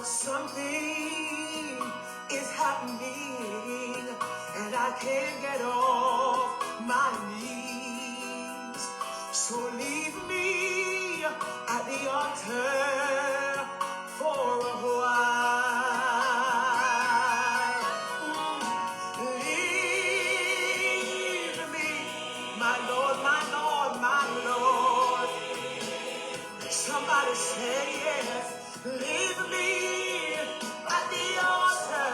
Something is happening, and I can't get off my knees. So leave me at the altar for a while. Leave me, my Lord, my Lord, my Lord. Somebody say yes. Leave me at the altar.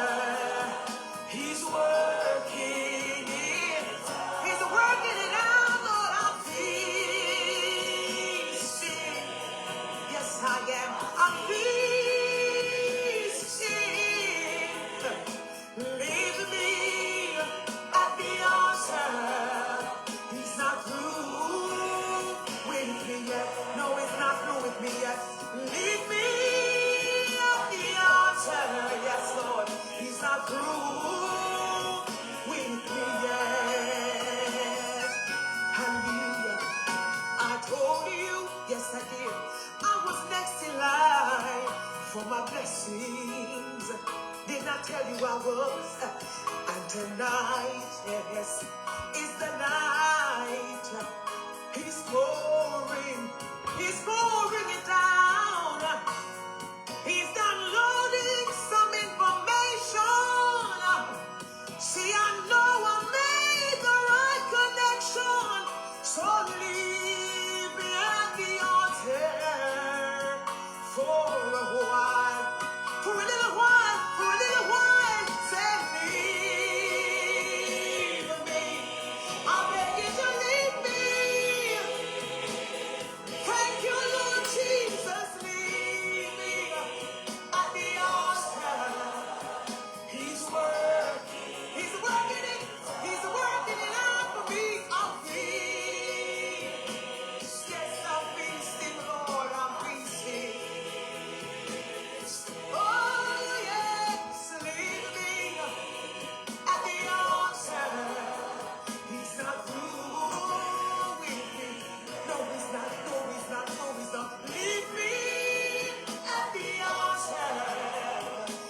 He's working it. He's working it out, Lord. I'm feasting. Yes, I am. I'm feasting. Leave me at the altar. He's not through with me yet. No, he's not through with me yet. Leave me at the altar. Yes, Lord. He's not through with me yet. Hallelujah. I told you, yes I did, I was next in line for my blessings. Did not tell you I was. And tonight, yes, is the night. He's pouring it down. He's downloading some information. See, I know I made the right connection. So leave me at the altar for a while. For a little while, for a little while. Say, leave me. I beg you to leave me. Thank you, Lord Jesus. Leave me at the altar. He's working. He's working it. He's working it out for me. I'm free. Yes, I'm feasting, Lord. I'm feasting. Oh, yes. Leave me at the altar. He's not through with me. No, he's not. No, he's not. No, he's not. Leave me at the altar.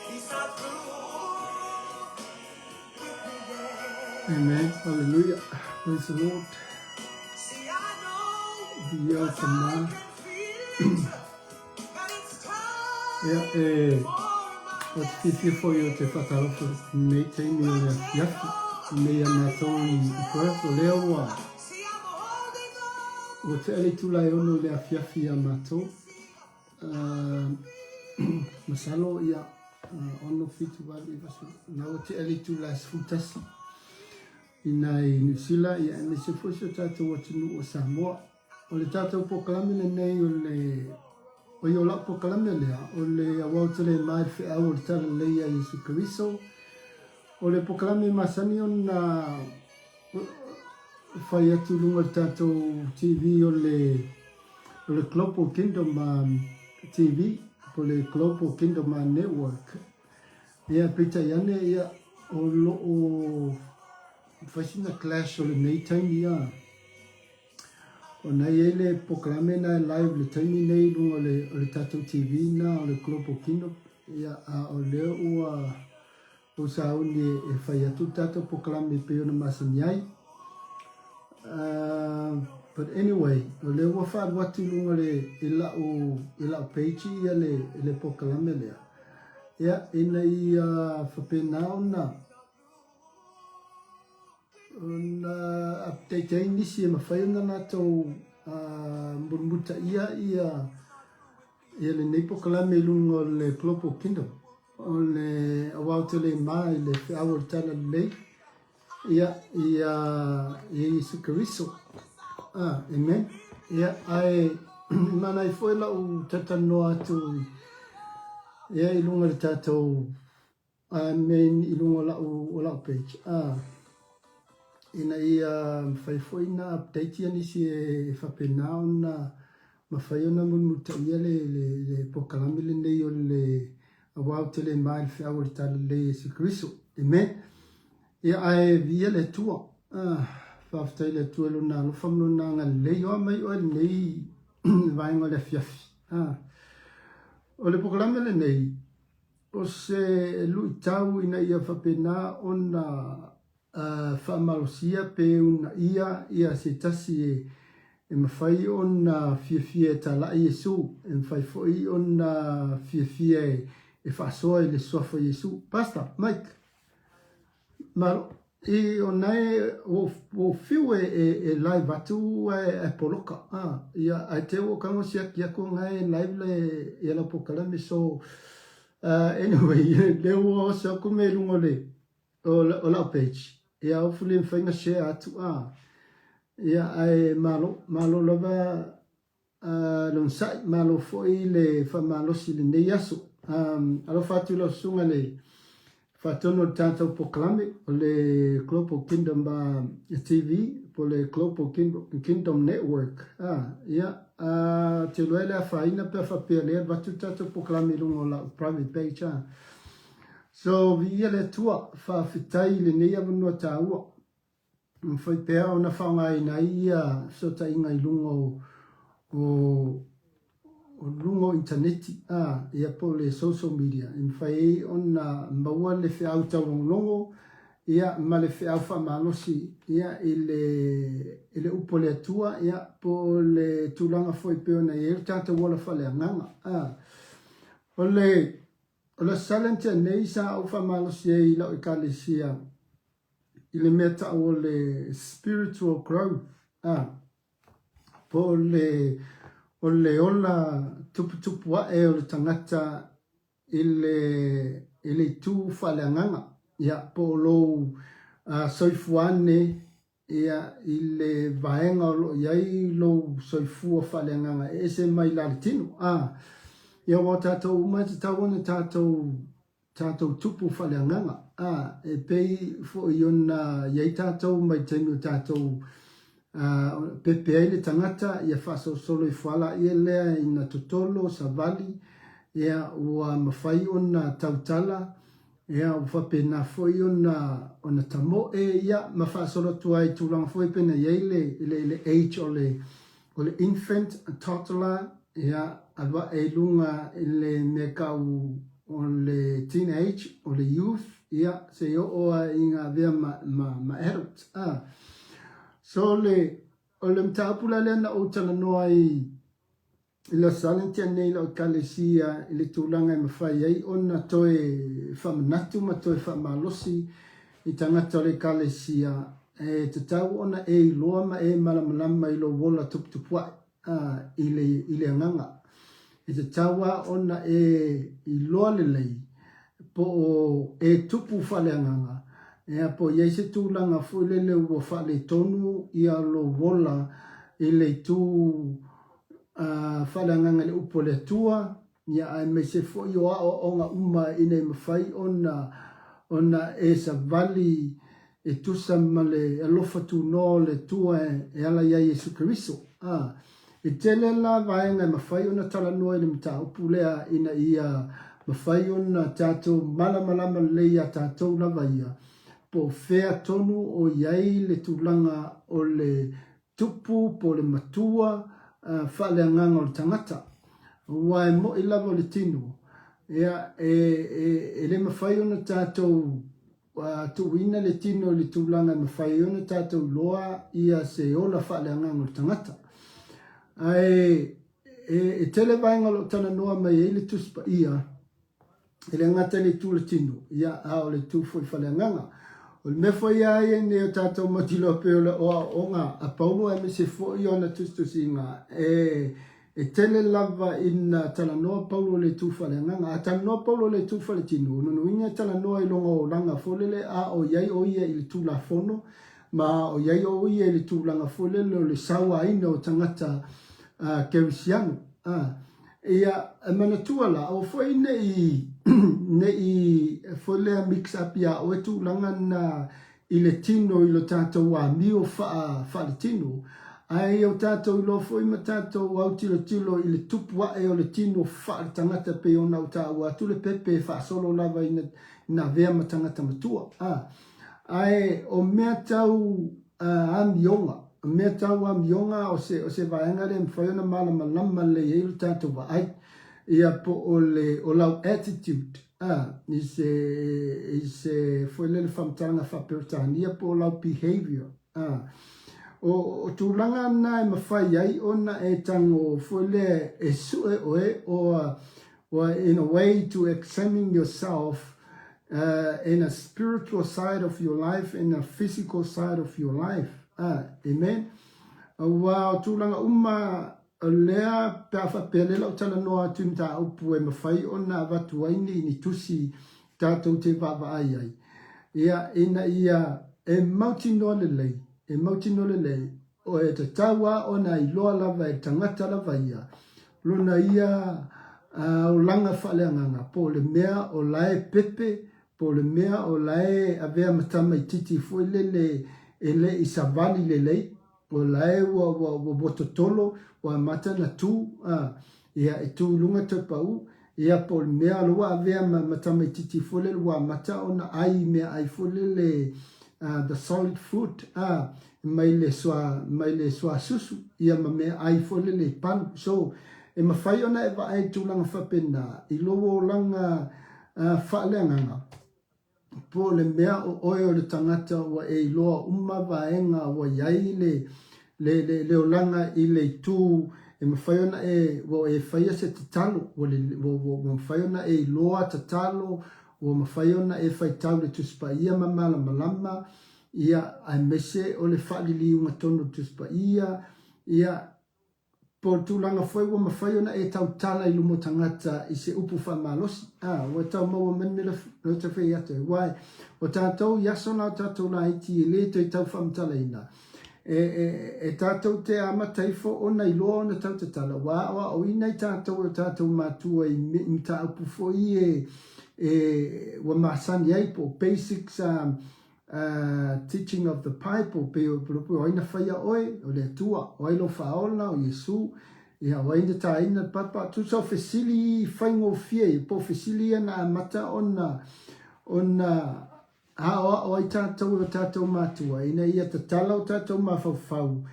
He's not through with me yet. Amen. Hallelujah. Praise the Lord. See, I know The year because from I now. can feel it, that it's time Yeah, for my what's easy for you to father for making me yes, me and my son first or Leo. See, I'm holding on. What's early to lie on the Fiafia Mato. Masalo, yeah, on the feet to what it was now. What's early to last futas in New Zealand, yeah, and it's a first to watch new Samoa. Or the tato proclaiming the name o yo la po kalame lea o le awau le mai fe au le tala leia Yesu Keriso o le po kalame masani o na fai atu lunga tatou TV o le Global Kingdom TV o le Global Kingdom Network ia pita iane ia o lo o fasina clash o le nei taimi ia o nei ele proclame na live le taimi nei lunga le tatou TV na o le Global Kingdom ia o le ua o sauni e fai atu tatou proclame pe ona masani ai. But anyway, o le ua wha watu lunga le ila o page ia le proclame lea ia ina i whapena ona update ai nisi e mawhai ona natou murmuta ia le nei proclame lunga o le Global Kingdom o le awau te le mai le whiawa tala lei ia Yesu Keriso amen ia ai mana i foi la u tatanoa atu ia i lunga le tatou amen i lunga la page ina ia foi na update ia nisi e whapena ona mawhai ona mulmuta ia le pokalame le nei o le awau te le mai le whiawa le tala lei Yesu Keriso amen ia ai via le tua whaftai le tua luna alofa mlona nga lei oa mai oa nei vaenga le fiafi o le pokalame le nei o se lui tau ina ia whapena o na whamalosia pe una ia se tasi e mawhai o na fia tala i Yesu, e mawhai foi o na fia e whasoa i le sofa Yesu. Pastor, Mike, malo, e o nei o fiu e live atu e poloka. Ia ai te o kango sia ki ako ngai live le i ala pokalame. So anyway, leo o sa ko me lungo le o la page. Ia o fuli mwhainga share atu ia ai malo lava lon sai malo foi le famalosi le nei aso. Alo fatu la sunga le fatono tanto proclame o le Global Kingdom TV po le Global Kingdom Network. Ia te loele a faina pe fa pele vatu tanto proclame lungo la private page. So vi le tua fa fitai le nei avunu taua. Foi pea ona whaunga ina ia so ta inga i lungo o lungo interneti ia po le social media. In whai ona maua le whiau taurongolongo ia ma le whiau whamalosi ia i le upo le atua ia po le tūlanga foi peo na ia tata wala whale anganga. O le salentia nei sa au whamalosi e i lau i kalesia i le meta o le spiritual growth. Po o le ola tupu e o le tangata i le tū whaleanganga. Ia po lo soifuane ia i le vaenga o lo iai lo soifua whaleanganga e se mai lale tino. Ia wa tātou umai te tawana tātou tupu whaleanganga. E pei fo i ona iai tātou mai tenu tātou pepe ai le tangata ia whaso solo i whala ia lea i na totolo sa vali ia ua mawhai ona tautala ia ua whapena fo i ona tamo ia mawhasolo tuai tūlanga fo i pena iai le age o le infant toddler ia alwa e lunga le mekau o le teenage o le youth ia se o oa inga vea ma adult. So o le mtaapula lena o tala noa i la salentia nei la o kalesia i le tūlanga i mawhai ai ona toe whamanatu ma toe whamalosi i tangata le kalesia e te tau ona e iloa ma e malamalama i lo wola tuputupuai i le anganga. I te taua ona e iloa le lei po e tupu whaleanganga. Ea po iei se tūlanga fuilele ua whale tonu i a lo wola i le tū whaleanganga le upo le tua. Ia ai me se fo i o onga uma i nei mawhai ona e sa vali e tusa ma le alofa tu no le tua e ala ia Yesu Keriso. E tele la vaenga mawhai ona tala noa i le mta upu lea ina ia mawhai ona tātou malamalama leia tātou lava ia. Po whea tonu o iai le tūlanga o le tupu po le matua whaleanganga o le tangata. Ua e mo i lava o le tino. Ea e le mawhai ona tātou tuwina le tino le tūlanga mawhai ona tātou loa ia se ola whaleanganga o le tangata. E tele vaenga lo tana noa mai e le tuspa ia. E le ngata le tū le tino. Ia o le tū foi whaleanganga. O le mefo ia e ne o tātou matilo pe o le oa onga a paulo e me se fo i ona tustusi inga e tele lava ina tala noa paulo le tūwhale nganga a tala noa paulo le tūwhale tino nunu inga tala noa i longa o langa folele a o iai o ia i le tūla fono ma o iai o ia i le tūlanga folele o le sawa ina o tangata kerisiano ia manatua la o foi nei folea mix up ia o tu langa na ile tino ilo tato wa mio fa le tino ai o tato ilo foi matato wa tilo ile tupua e o le tino fa tangata pe ona uta wa tu le pepe fa solo lava na vea matangata matua ai o mea tau amionga mea tau amionga o se vaenga le mfaiona malama le ilo tato wa ai ia po o lau attitude i se foi le whamtanga whapirtania po o lau behavior o tūlanga na e mawhai ai ona e tango foi le e sue oe or in a way to examine yourself in a spiritual side of your life, in a physical side of your life. Amen. Wa tūlanga lea peafa pele lau tala noa tunta upu e mawhai ona avatu aini ni tusi tātou te vava ai ai. Ia e mauti noa lelei, o e te tawa ona i loa lava e tangata lava ia. Luna ia o langa whaleanganga, po le mea o lae pepe, po le mea o lae avea matama i titi fui lele e le i savali lelei, o lae wa bototolo, wa mata na tu, ia e tu lunga te pau, ia po le mea loa avea matama i titi fui lele, wa mata ona ai mea ai fui lele the solid fruit, mai le soa susu, ia ma mea ai fui lele panu, so, e mawhai ona e wa ai tūlanga whapena, i lowo langa whaaleanganga. Po le mea o oe o le tangata wa e loa vaenga wa iai le o langa i le tū, e mawhai ona e wa e whaia se tatalo, wa mawhai ona e loa tatalo, wa mawhai ona e whai tau le tuspa ia mamala malama, ia ai mese o le whaali unga tono tuspa ia po tūlanga whai wa mawhai ona e tau tala i lumo tangata i se upu whamalosi. Wa tau maua menmila no te whai ato e wai. O tātou yasona o tātou la iti e le toi tau whamtala ina. E tātou te amataifo o nei loa ona tau te tala. Wa o inai tātou o tātou mātua i mta upu fwoi wa masani ai po basics teaching of the Bible pe o ina whaia oe o le tua o ilo whaola o Yesu ia o ina ta ina papa tu so fesili whaingo fie po fesili ana mata ona o ai tātou mātua ina ia ta tala o tātou mawhawhau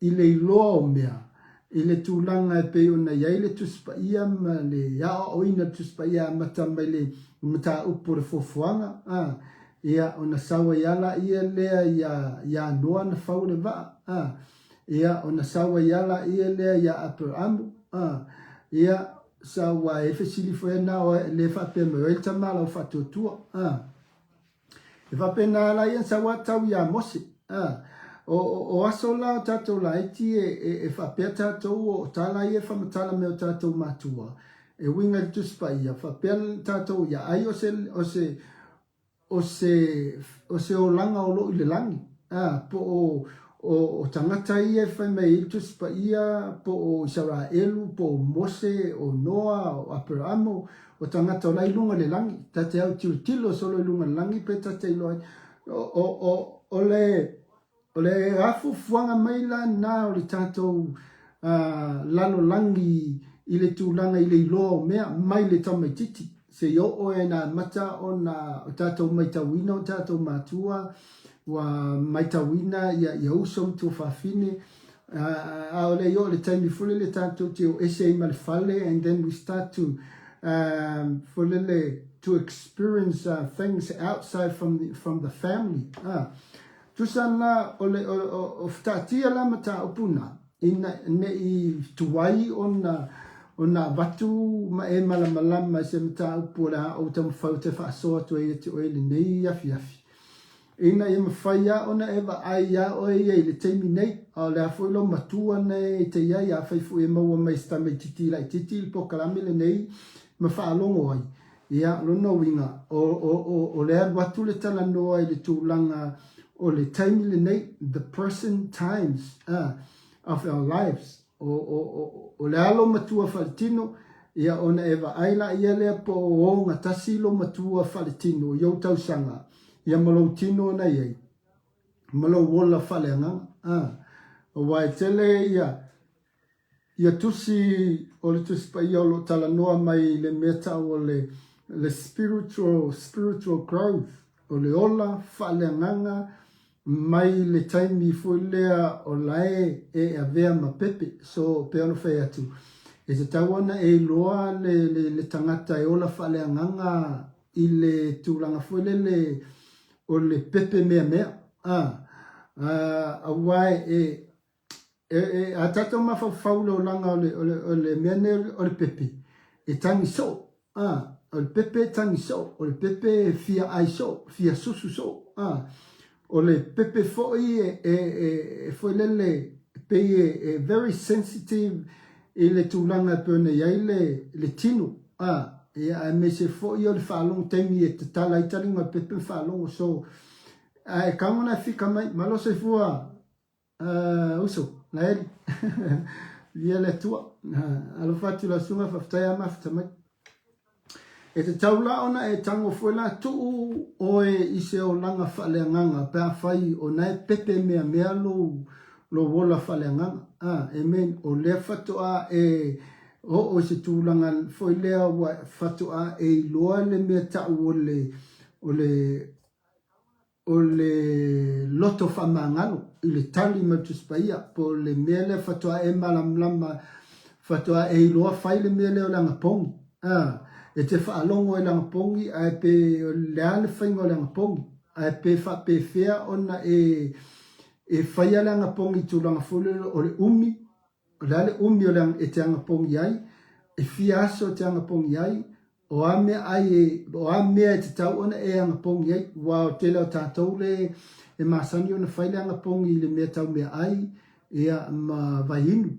i le iloa o mea i le tūlanga e pe ona iai le tuspa ia ma le ia o ina tuspa ia mata mai le mata upo le fofuanga ia ona sawa yala ia lea ia noa na fau le vaa ia ona sawa yala ia lea ia Abraham ia sawa e fesili foi na o le fa pe me el tamala o fatutua e fa pena la ia sawa tau ia Mose o asola tatou la iti e fa pe tatou o tala ia fa matala me tatou matua e winga tuspa ia fa pe tatou ia ai o se o langa o lo i le langi. Po o tangata ia whai mei i tuspa ia, po o Israelu, po o Mose, o Noa, o Abrahamo, o tangata o lai lunga le langi. Tate au tilo solo i lunga le langi, pe tate i loai. O le afu fuanga maila na o le tatou lalo langi i le tūlanga i le iloa o mea, mai le tamaititi. Se yo o e na mata o na tātou maitawina o tātou mātua wa maitawina ia uso mtu whawhine a o le yo le taimi fule le tātou te o ese i malefale and then we start to to experience things outside from the family tusana o whtātia la mata opuna ina i tuwai o na watu ma e malamalama se mta upura o tam faute fa so to e te oile nei afi. Ina e mawhaia ona ewa aia o e le teimi nei o le afoilo matua nei te iai a whaifu e maua mai stame titi lai titi il pokalamile nei ma whaalongo ai. Ia lono winga o le watu le tala noa i le tūlanga o le teimi le nei the present times of our lives. O le alo matua whaletino, ia ona ewa aila ia lea po o ngā tasilo matua whaletino, iau tausanga, ia malau tino na iei, malau wola whaleanga, o wai tele ia tusi, o le tusi pa ia lo tala noa mai le meta o le spiritual growth, o le ola whaleanga, mai le taimi foi lea o lae e avea ma pepe so pe ono fai atu E te tau ana e loa le tangata e ola whaleanganga i le tūranga fuelele o le pepe mea. Awai a tato mawhawhau leo langa o le mene o le pepe. E tangi so. O le pepe tangi so. O le pepe fia ai so. Fia susu so. O le pepe foi fuelele pe very sensitive i le tūlanga pēne iai le tinu. Ia me se foi o le whaalong temi e te tala i taringa pepe whaalong. So, e kaungana fika mai, malo se fua uso, na eri. Ia le tua. Alo fatu la sunga whaftai mafta mai. E te taula ona e tango fuela tuu oe i se o langa whaleanganga pēr whai o nai pepe mea lo wola whaleanganga. Amen. O lea whatua e o se tūlanga foi lea whatua e loa le mea tau o le loto whamangalo i le tali matuspaia po le mea le whatua e malamlama whatua e loa whai le mea leo langa pongi. E te whaalongo e langa pongi a pe lea le whaingo langa pongi a pe whape whea ona e whaia langa pongi tūlanga fulero o le umi o le umi o langa e te anga pongi ai e fiaso te anga pongi ai o a mea e te tau ona e anga pongi ai wa te leo tātou le e masani ona whaile anga pongi le mea tau mea ai ia ma vahinu.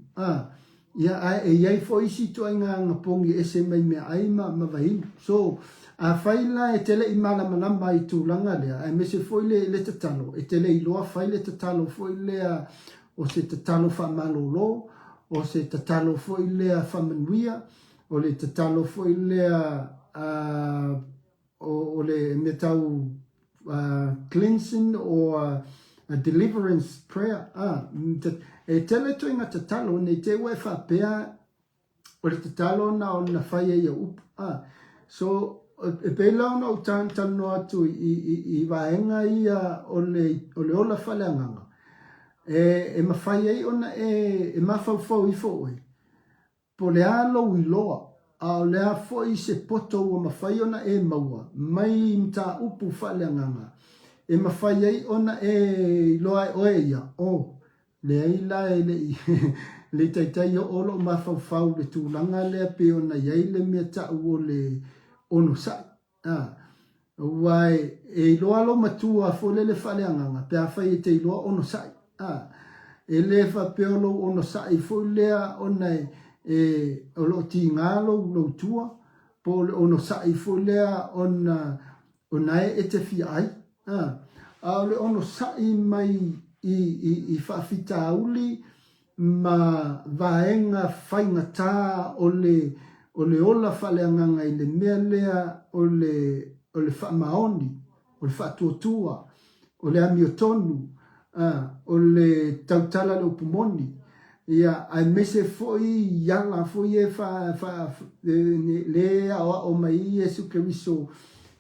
Ia e iai fo isi to inga anga pongi e se mai mea ai ma vahinu. So a whaila e tele i malama i tūlanga lea e me se foi le tatalo e tele i loa whaile tatalo foi lea o se tatalo whamalolo o se tatalo foi lea whamanuia o le tatalo foi lea o le metau cleansing o a deliverance prayer. E tele to inga tatalo ne te ue whapea o le tatalo na o na whaia ia upu. So e pēla ona o tāntano atu i waenga ia o le ola whaleanganga. E mawhai ei ona e mawhauwhau i fōi. Po le alo i loa, a le a fōi se poto o mawhai ona e maua, mai mta upu whaleanganga. E mawhai ei ona e loa e oe ia, le aila e le taitai o olo mawhauwhau le tūlanga lea pe ona iei le mea tau o le ono sai. Wai e loa lo matua fole le whaleanganga, pe a whai e te loa ono sai. E le whapeolo ono sai folea ona e o lo ti ngalo lo tua, po ono sai folea ona e te fi ai. A le ono sai mai i whawhita uli ma vaenga whaingata o le ola whaleanganga i le mea lea o le whamaoni, o le whatuatua, o le amiotonu, o le tautala le upumoni. Ia ai mese foi yala foi le o mai Yesu Keriso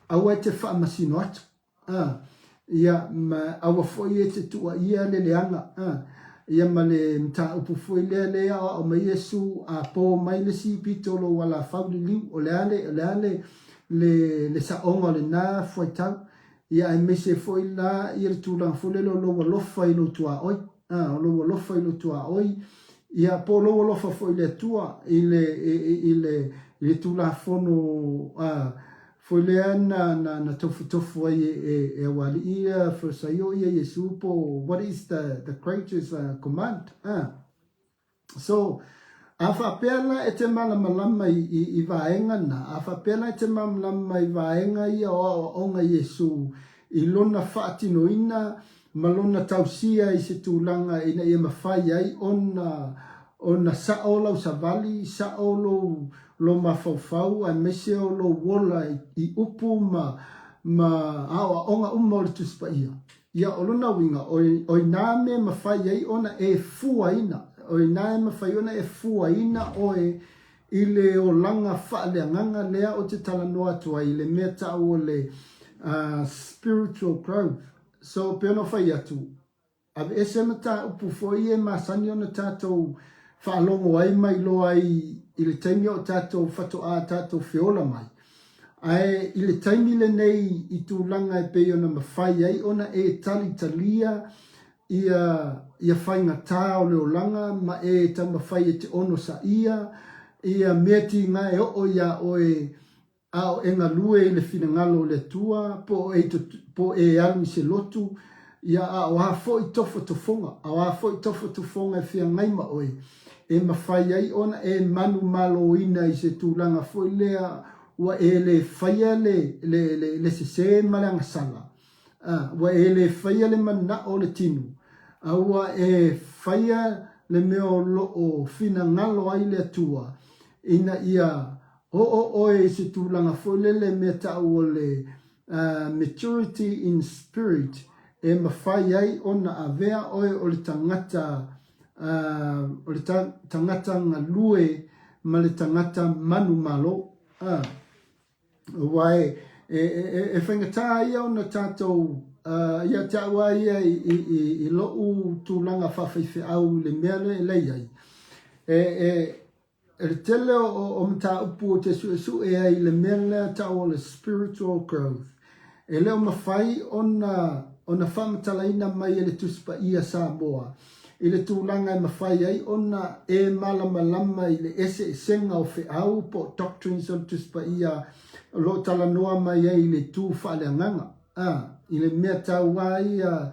awa te whamasino atu. Ia ma awa foi e te tua ia le leanga. Ia ma le mta upu foi le o mai Yesu a po mai le si pitolo wala fauli liu o le ale le saonga le na foi tau. Ia ai mese foi la i le tūranga fole lo lofa i lo tua oi. Lo lofa i lo tua oi. Ia po lo lofa foi le tua i le tūranga fono foi le ana na tofu ai e wali ia for sayo ia Yesu po what is the greatest command. So a whapela e te malama i vaenga na. A whapela e te malama i vaenga ia o onga Yesu. I lona whaatinoina, ma lona tausia i se tūlanga ina ia mawhai ai ona sao lau savali, sao lo mawhauwhau, a mese o lo wola i upu ma awa onga o le tuspa ia. Ia o lona winga, o i nāme mawhai ai ona e fuaina. O i nāe mawhai ona e fuaina o i le o langa whaaleanganga lea o te talanoa tua i le mea tau o le spiritual growth. So peona whai atu. Ave ese mata upu foi e masani ona tātou whaalongo ai mai loa i i le taimi o tātou whatoa tātou whiola mai. Ai, i le taimi le nei i tūlanga e pei ona mawhai ai, ona e tali talia ia whainga tā o leo langa, ma e ta mawhai e te ono sa ia mea ti ngā e o ia o ao e ngā lue i le whina ngalo le tua, po e alu i se lotu, ia o a fo i tofo tofonga, e whia ngaima oe, e mawhai ai ona e manu malo ina i se tūlanga fo i lea, wa e le whaia le se malanga sala. Wa e le whaia le mana o le tinu. Wa e whaia le meo lo o whina ngalo ai le atua. Ina ia o e se tūlanga whailele me tau o le maturity in spirit. E mawhai ai ona a vea oe o le tangata ngā lue ma le tangata manu malo. Wai e whaingatā ia o na tātou ia tāua ia i lou tūlanga whawhaiwhi au le mea lei ai. Le tele o mta upu o te su e ai le mea lea tāu o le spiritual growth. E leo mawhai ona whamatalaina mai e le tuspa ia Samoa. I le tūlanga e mawhai ai ona e malama i le ese senga o whiau po doctrines o tuspa ia lo tala noa mai ai le tū whaaleanganga. I le mea taua ia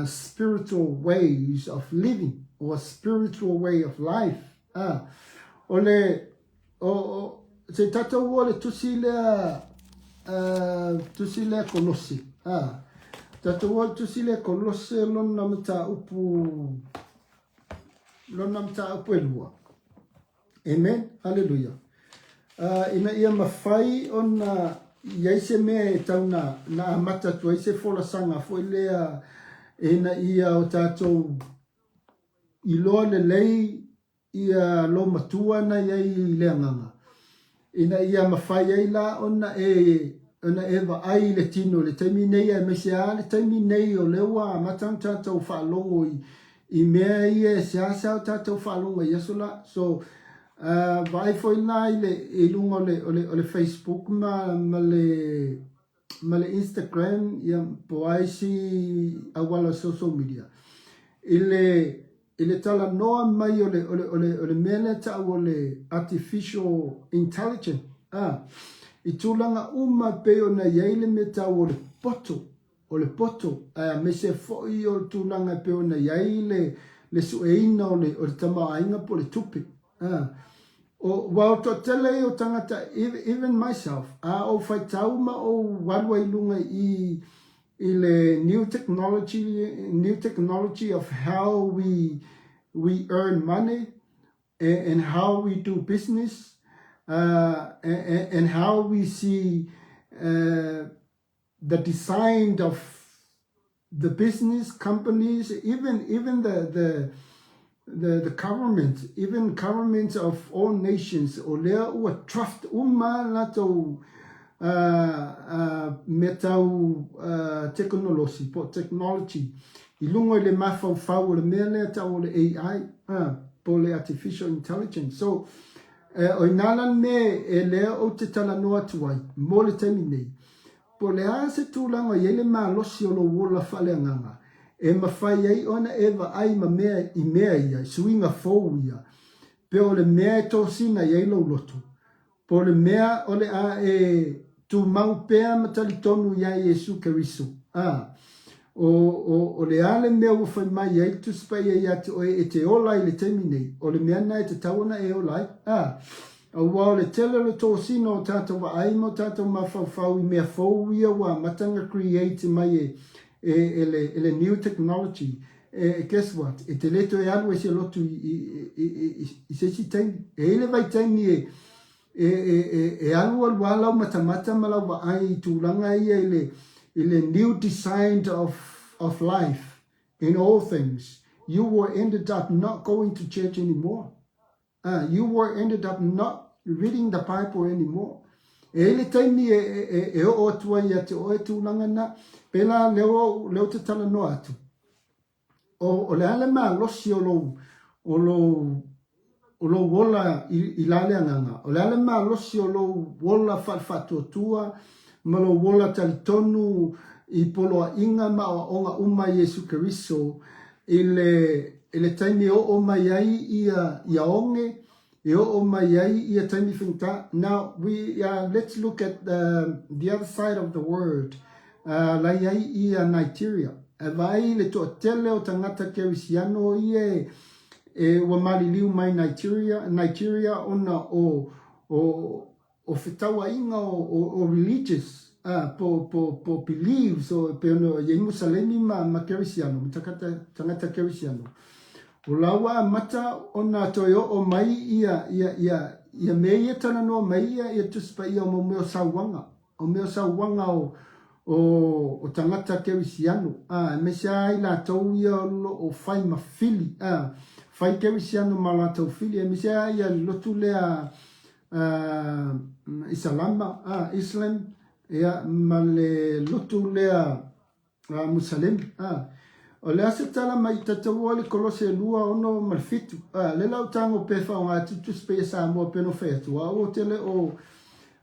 spiritual ways of living or spiritual way of life. O le se tatou o le tusi lea Kolose. Tatou o le tusi lea Kolose lona mata upu e lua. Amen. Hallelujah. Ina ia mawhai o na iaise mea e tau na amata tu aise fola sanga fo lea ina ia o tātou i loa le lei ia lo matua na iai lea nganga. Ina ia mawhai ai la ona e va ai le tino le taimi nei e mesea le taimi nei o lewa matang tātou whaalongo i mea ia e seasa o tātou whaalongo i asola. So vai foi na i lunga o le Facebook ma le Instagram ia po ai si awala social media. Ile tala noa mai o le mele ta o le artificial intelligence. I tūlanga uma pe o na iaile me ta o le poto. Me se foi o tūlanga pe o na iaile le sueina o le tamaainga po le tupi. Wao to tele o tangata, even myself, o whai tauma o wadwa i lunga i le new technology of how we earn money and how we do business and how we see the design of the business companies, even the government, even governments of all nations, o lea ua trust uma lato metau technology. I lungo le mafau le mea lea tau le AI, po le artificial intelligence. So, o inalan me e lea o te tala noa tuai, mo le taimi nei. Po le a se tūlanga iele maa losi o lo wola whaleanganga. E mawhai ai ona ewa ai ma mea i mea ia, suinga fōu ia. Pe o le mea e tōsina i eilo lotu. Po le mea o le a e tu mau pea matali tonu ia i Jesu Keriso. O le a le mea wafai mai ai tu spai ai ati o e te olai le temi nei. O le mea nai te tawana e olai. O wao le tele le tōsina o tātou wa aimo tātou mawhau i mea fōu ia wa matanga create mai ele new technology, guess what? E te leto e alu e se lotu i se si taimi. E ele vai taimi e alu alu matamata malau wa ai tūlanga ia ele new design of life in all things. You were ended up not going to church anymore. You were ended up not reading the Bible anymore. Ele taimi e o atua ia te oe tūlanga na pela leo te tala no atu. O le ale maa losi o o lo wola I lale anganga. O le ale ma losi o lo wola whatuatua, ma lo wola talitonu I poloa inga ma o onga uma Yesu Keriso, ele taimi o mai ai ia onge, e o mai ai ia taimi finta. Now, let's look at the other side of the world. Lai ai ia Nigeria. Vai le to tele o tangata kerisiano ie wa maliliu mai Nigeria ona o fitawa inga o religious po believes o pe no ye musalemi ma kerisiano tangata kerisiano o lawa mata ona toyo o mai ia meia tana no mai ia tuspa ia mo meo sawanga o tangata kerisiano me sai la tau ia o fai mafili fai kerisiano ma la tau fili me sai ia lotu lea Islam ia ma le lotu lea musalem o le ase tala mai tatau le kolose lua ono malfitu le lau tango pefa o ngā tutus pe sa mo peno fetu o tele o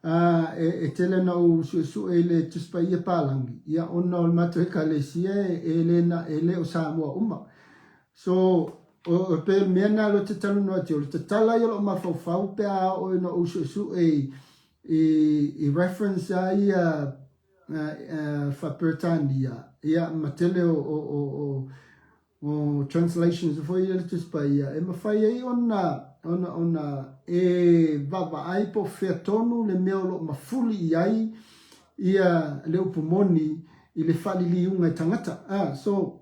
e tele na o su le tuspa ia palangi ia ona o mato e kalesia ele o sa mo uma so o pe mena lo te tanu no ati o te tala i lo mafau pe a o no o su I reference ia fa pertandia ia matele o translations foi ele tuspa ia e mafai ai ona e baba ai po fetonu le meo lo mafuli ai ia le upumoni I le falili unga tangata so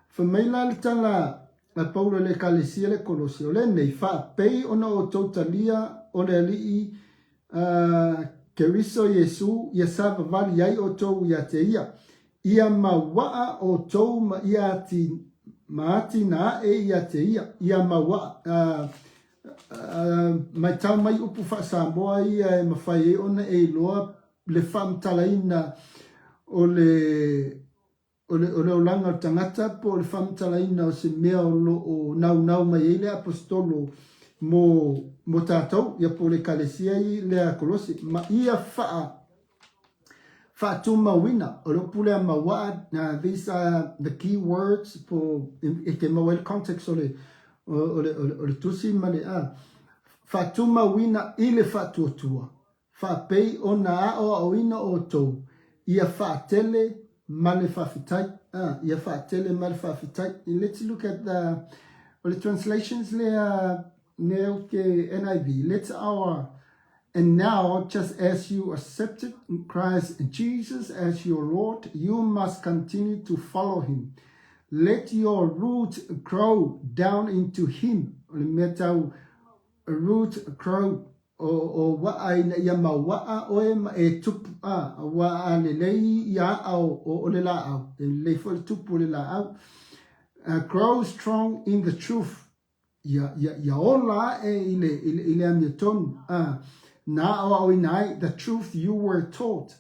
fa maila le tala la Paulo le kalesia le kolosi o le nei fa pei ona o totalia o le alii Keriso Yesu ia sava vali ai o tou ia te ia mawaa o tou ma ia ti maati na ia te ia mawaa mai tau mai upu wha Samoa ia mawhai ona loa le whamtalaina o le olanga o tangata po le whamtalaina o se mea o nau mai le apostolo mo tātou ia po le kalesia I le kolosi ma ia wha tumawina o le pule mawaa these are the key words po e ke mawel context o le tusi ma le wha tumawina I le wha tuatua wha pei o na o ina o tou ia wha tele ma le wha fitai ia wha tele ma le wha fitai let's look at the translations le NIV. And now, just as you accepted Christ Jesus as your Lord, you must continue to follow him. Let your root grow down into him. Root grow o wa'a ia mawa'a o e tupu wa'a lelei ia au o le la au. Le fo le tupu le la au. Grow strong in the truth. Ya ola ile amiaton na o inai the truth you were taught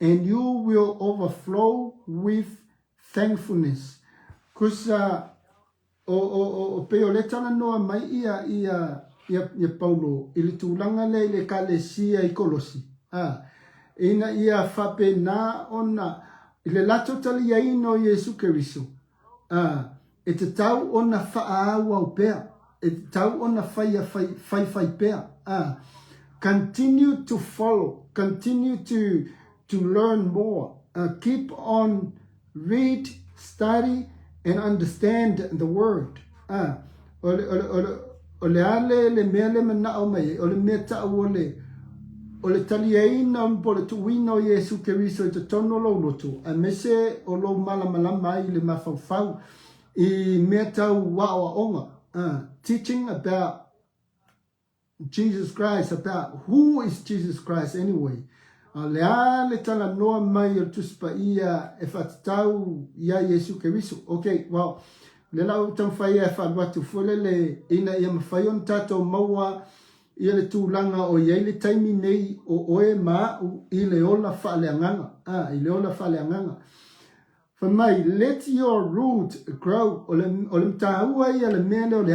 and you will overflow with thankfulness kusa o peoletana no mai ia Paulo ile tulanga le kalesia I kolosi ina ia fape na ona ile lato tali ino Yesu Keriso e te tau ona fa'awa o pea tau ona fai pea continue to follow, continue to learn more, keep on read, study and understand the word ole ale le mele mana o mai ole meta ole taliaina po le tuino Yesu Keriso te tono lo lotu a mese o lo mala mai le mafau I meta wa onga teaching about Jesus Christ, about who is Jesus Christ anyway. Le tala noa mai o tuspa ia e whatau ia Yesu Keriso. Okay, well, le lau tamwhai e whawatu fole le ina ia mawhaion tato maua ia le tūlanga o iei le taimi nei o oe mau I le ola whaaleanganga. I le ola whaaleanganga. For mai, let your root grow. O le mtaua ia le mele o le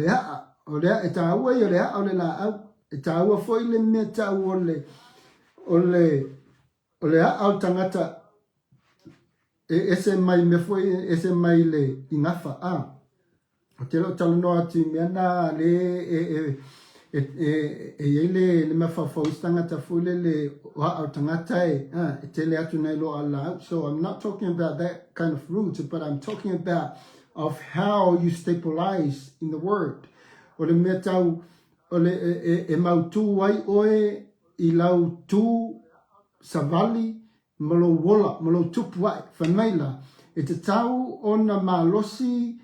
aa. o lea e tāua i o lea o le la au e tāua foi le mea tau o le au tangata ese mai me foi ese mai le ingafa o te lo talo no ati mea na le le me whawhawistanga ta fule le au tangata e te le atu nei lo ala. So I'm not talking about that kind of roots, but I'm talking about of how you stabilize in the word. O le mea tau o le e mautu ai oe i lau tu savali malo wola malo tupu ai whanaila e te tau o na malosi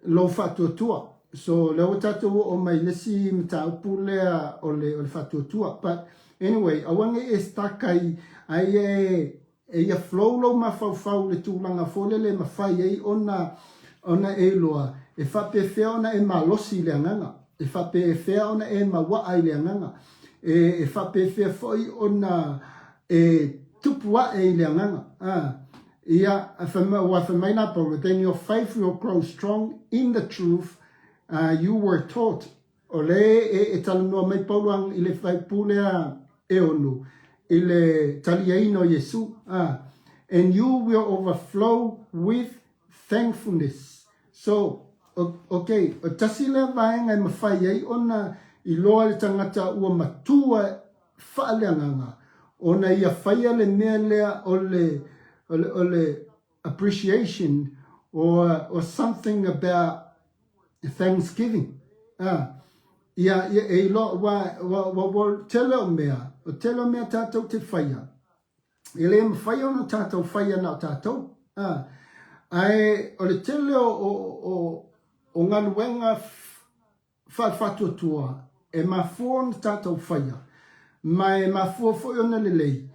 lo whatuatua. So leo tatou o mai lesi mta upu lea o le whatuatua. But anyway, awange e stakai ai e ia flow lo ma fau le tūlanga fole le mawhai ei ona e loa. E whape whea ona e malosi le anganga. E whape whea ona e mawa ai le anganga. E whape whea foi ona e tupua e le anganga. Ia, wa whamaina Paulo, then your faith will grow strong in the truth you were taught. O le e talanoa mai Paulo ang i le whaipulea e onu, i le taliaino Yesu. And you will overflow with thankfulness. So, okay, o tasi le vaenga e mawhai ei ona i loa le tangata ua matua whaaleanganga. Ona ia whaia le mea lea o le appreciation or something about Thanksgiving. Ia e lo wa tele o mea tātou te whaia. E le mwhaia ona tātou whaia na tātou. Ai o le tele o ngaluenga whatuatua e mafua na tātou whaia. Mai mafua foi ona le lei.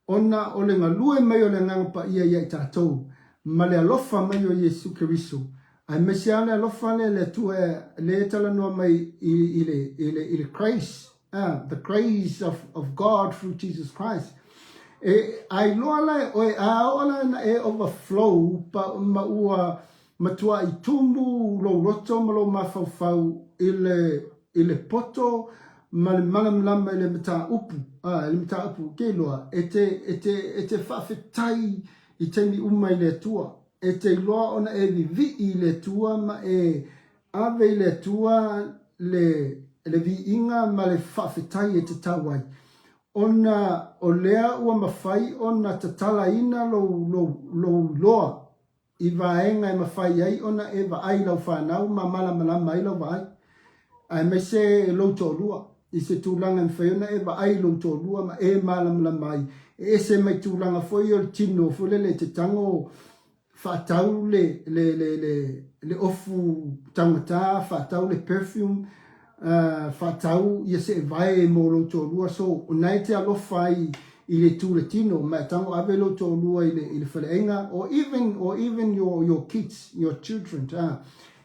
Ona o le ngalue mai o le ngangapa ia i tātou. Ma le alofa mai o Yesu Keriso. Ai mesia le alofa le tua le talanoa mai i le grace. The grace of God through Jesus Christ. Ai loa lai o e aola na e overflow pa maua matua i tumu lo roto ma lo mafau i le poto ma le malam le mata upu le mata upu ke loa e te whawhetai i te mi umai le tua e te loa ona e vi i le tua ma e ave i le tua le vi inga ma le whawhetai e te tawai ona o lea ua mawhai ona te tala ina lo loa i vaenga e mawhai ai ona e va ai lau whanau ma malama ai lau vai ai me se lo tōlua i se tūlanga mwhaiona e va ai lo tōlua ma e malama ai e se mai tūlanga foi o tino fule le te tango whatau le ofu tangata whatau le perfume whatau ia se vai mo lo tōlua so unai te alofa i le tūle tino ma tango ave lo tōlua i le whaleenga or even your kids, your children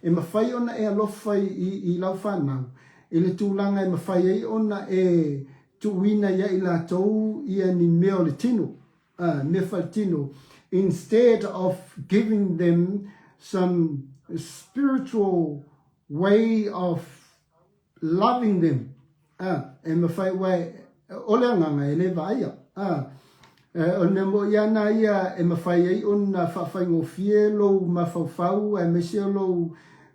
e mawhai ona e alofa i lau whanau e le tūlanga e mawhai ei ona e tuwina ia i la tau ia ni meo le tino me whal tino instead of giving them some spiritual way of loving them. E mawhai wai ole anganga e le vaia. O ne mo iana ia e mawhai ei ona whawhaingo fie lo mawhawhau e mesio lo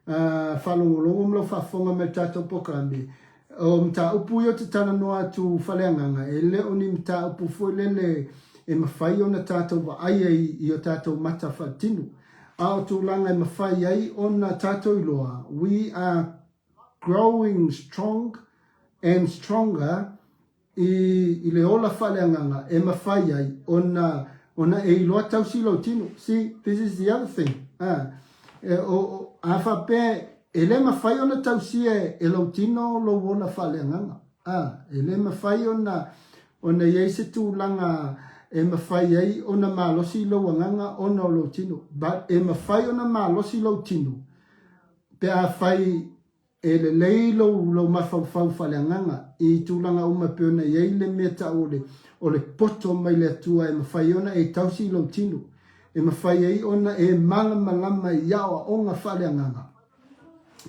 whalongolongo mlo whawhonga me tātou pokame. O mta upu yo te tana noa tu whaleanganga e le oni mta upu foi lele e mawhai ona tātou wa aia i o tātou mata whatinu. Ao tūlanga e mawhai ei ona tātou iloa. We are growing strong and stronger i le ola whaleanganga e mawhai ai ona e iloa tau silo tino. See, this is the other thing. O awha pe e le mawhai ona tau sia e lau tino lo ola whaleanganga. E le mawhai ona iei se tūlanga e mawhai ai ona malosi lo wanganga ona lo tino. But e mawhai ona malosi lo tino. Pe a whai e le leilo lo mawhau whaleanganga i tūlanga uma peona iei le meta o le poto mai le atua e mawhai ona e tausi lo tino. E mawhai ai ona e malama i awa o ngā whaleanganga.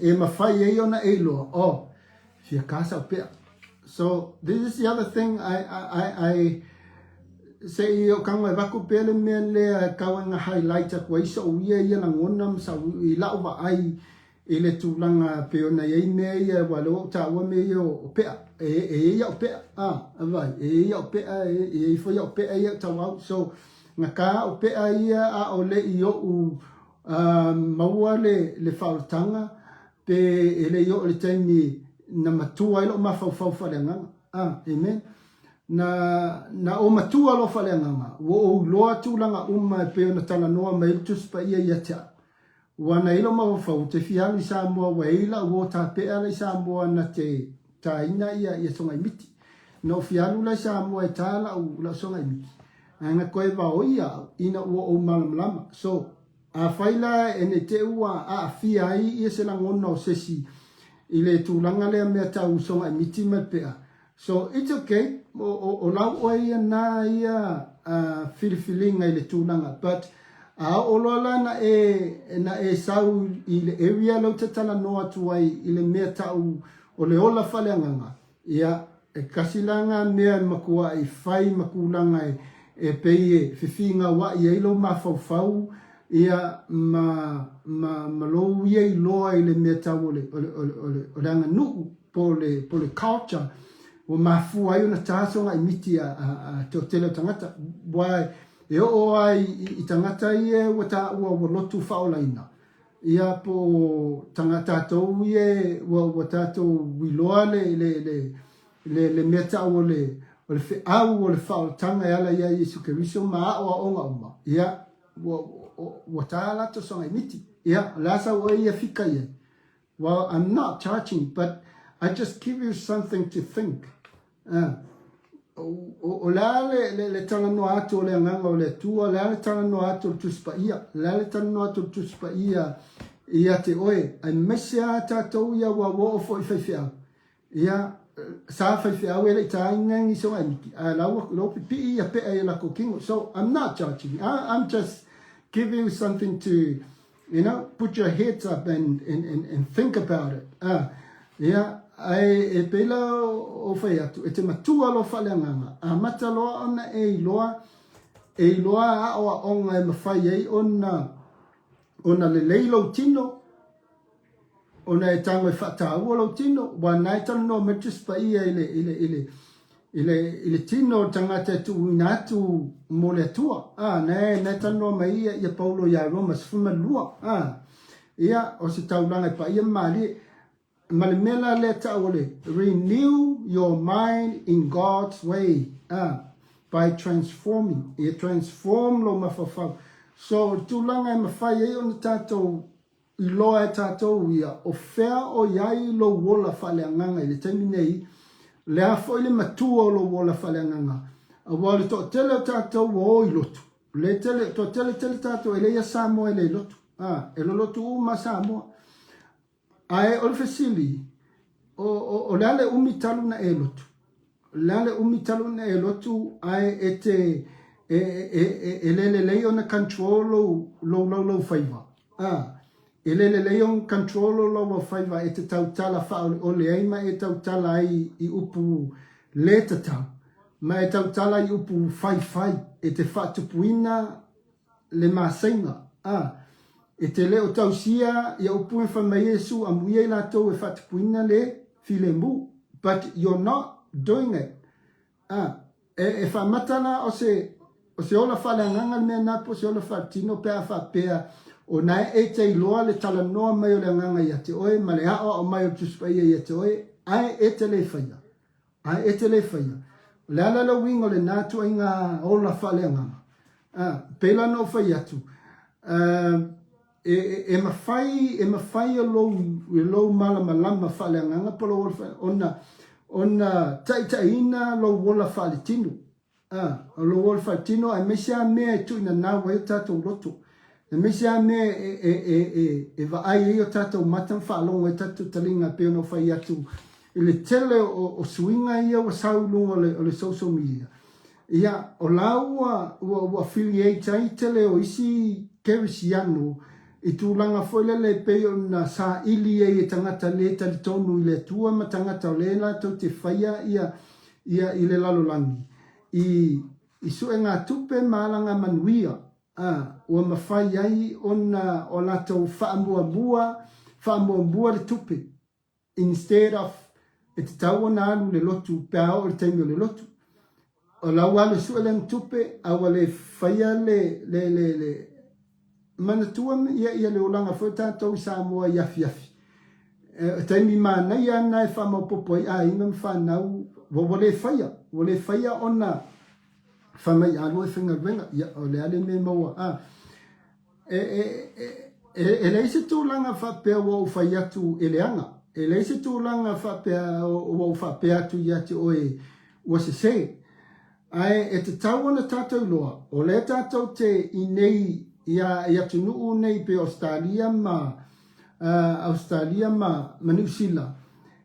e mawhai e ona e loa, oh, fia kasa o pea. So, this is the other thing I say o kanga e waku pele mea lea kawanga highlighter kwa isa o ia na ngonam sa I lau wa ai I le tūlanga pe ona iei mea ia walo ta ua mea ia o pea. E ia o pea, avai, e ia o pea, e ifo ia o pea ia tau au. So, ngā kā o pea ia a o le I o maua le whaotanga, pe e le I o le taimi na matua ilo mawhau whareanganga. Amen. Na o matua lo whareanganga, wo o loa tūlanga e pe ona tala noa mai tuspa ia tea. Wana ilo mawhau te whiali Samoa wa ila wo ta pea le Samoa na te taina ia songai miti. No whialu le Samoa tala u la songai miti. Nga koe wa ia ina ua o malamalama. So, a whaila e ne te ua a whiai ia se la ngona o sesi I le tūlanga lea mea tau songai miti me pea. So, it's okay. O lau oa ia na ia whiriwhiringa I le tūlanga. But, a olola na e sau I le area lau te tala noa tuai I le mea tau o le ola whaleanganga. Ia e kasilanga mea makua I whai makulanga e pei e whiwhinga wa I eilo ma whau ia ma lou ia I loa I le mea tau o le anga nuu po le culture o ma fua I ona tāsonga I miti a te o tele o tangata. Wai e o ai I tangata ia wata ua lotu whaolaina. Ia po tangata tau ia wata tau wiloa le mea tau o le whiau o le whaotanga e ala ia Yesu Keriso ma o a onga uma. Ia wata lato songa I miti. Ia lasa o ia fika ia. Well, I'm not charging, but I just give you something to think. O la le tala no atu o le anganga o le tua, le tala no atu o tuspa ia, le tala no atu o tuspa ia te oe, ai mese a tātou ia wa o fo I whaiwhiau. Ia, sa whaiwhiau e le ta ingangi so aimiki, a lau pipi ia pea ia lako kingo. So I'm not judging, I'm just giving you something to, put your heads up and think about it. Ia, ai e pela o whai atu, e te matua lo whaleanganga, a mata loa ona e loa a oa onga e mawhai ei ona le leilo tino, ona e tango e whataua lo tino, wa nai tano no metuspa ia ile tino tangata e tu inatu mo le atua, nai tano mai ia Paulo ia Roma sfuma lua, ia o se taulanga pa ia mali, Malimela leta ole, renew your mind in God's way by transforming. E transform lo mafafau. So tulanga e mafai e on tato I loa e tato ia o fea o iai lo wola whaleanganga I le taimi nei lea fo ile matua lo wola whaleanganga. A wale to tele tato o I lotu. Le tele to tele tato e le ia Samoa e le lotu. E lo lotu uma Samoa. Ai o le fesili o lale umitalu na e lotu. Lale umitalu na e lotu ai ete lele leo na control lo faiva. Lele leo control lo faiva ete tautala fa o le aima e tautala ai I upu le tatau. Ma e tautala I upu fai ete fatupuina le masenga. E te leo tausia ia upue whama Yesu a muia I lato e whatupuina le filemu. But you're not doing it. E whamatana o se ola whaleanganga mea napo, se ola whatino pea whapea o nai e te iloa le tala noa mai o le anganga ia te oe, ma le hao o mai o tuspa ia te oe, ai e te le whaia. Ai e te le whaia. Le ala la wingo le natu ai ngā ola whaleanganga. Pela no whai atu. E mawhai lo malamalama whaleanganga polo ona taitaina lo wola whale tino. Lo wola whale tino ai mesia mea e tuina nā wai o tātou roto. E mesia mea e vaai e o tātou matam whaalonga e tātou talinga pe ono whai atu. I le tele o suinga ia o saulunga o le social media. Ia o lau ua affiliate ai tele o isi kerisiano I tūlanga whoile le peo na sa ili e tangata le tali tonu i le tua ma tangata o le la tau te whaia ia i le lalolangi. I sue ngā tupe mālanga manuia ua mawhai ai o la tau whaamua le tupe. Instead of e te tau na alu le lotu pe ao le taimi o le lotu. O la wale sue le tupe awa le whaia le mana tua ia le olanga fo tātou sa moa iafi. Taimi mana ia na e whamaupopo ai inga mwhanau wale whaia ona whamai alo e whinga wenga o le ale me maua. E leise tūlanga whapea wau whai atu e leanga. E leise tūlanga whapea wau whapea atu i ati oe ua se. Ai e te tau ana tātou loa. O le tātou te i nei ia tunuu nei pe Australia ma New Zealand.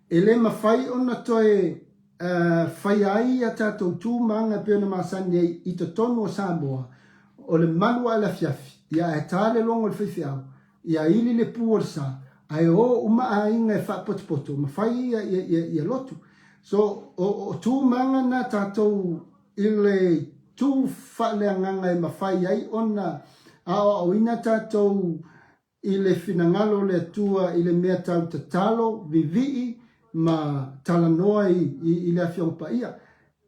E le mawhai ona toe whai ai a tātou tūmanga pe ona masani ei i te tonu o Samoa. O le manua la fiafi. Ia e tāle longo le whiwhiau. Ia ili le puorsa. Ai o uma a inga e whapotopoto. Mawhai ia lotu. So o tūmanga na tātou ile tū whaleanganga e mawhai ai ona o ina tātou i le whinangalo le tua i le mea tau te talo, vivi, ma talanoa i le awhiongpa ia.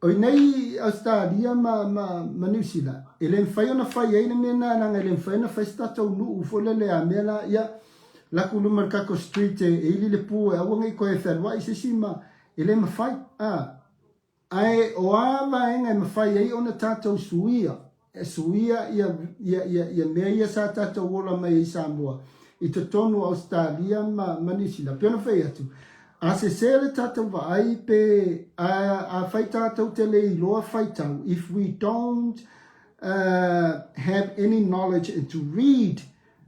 O nei Australia ma New Zealand. E le mwhai ona whai ei le mea nā ranga, e le mwhai ona whai statou nuu fole le a mea la ia laku Lumarkako Street e ili le pū e awanga i koe whenua i sisi ma e le mawhai. Ai o awa enga e mawhai ei ona tātou suia. E suia ia mea ia sa tātou wola mai i Samoa. I te tonu Australia ma New Zealand. Pena whai atu. A se le tātou vai pe a whai tātou te le i loa whai tau. If we don't have any knowledge and to read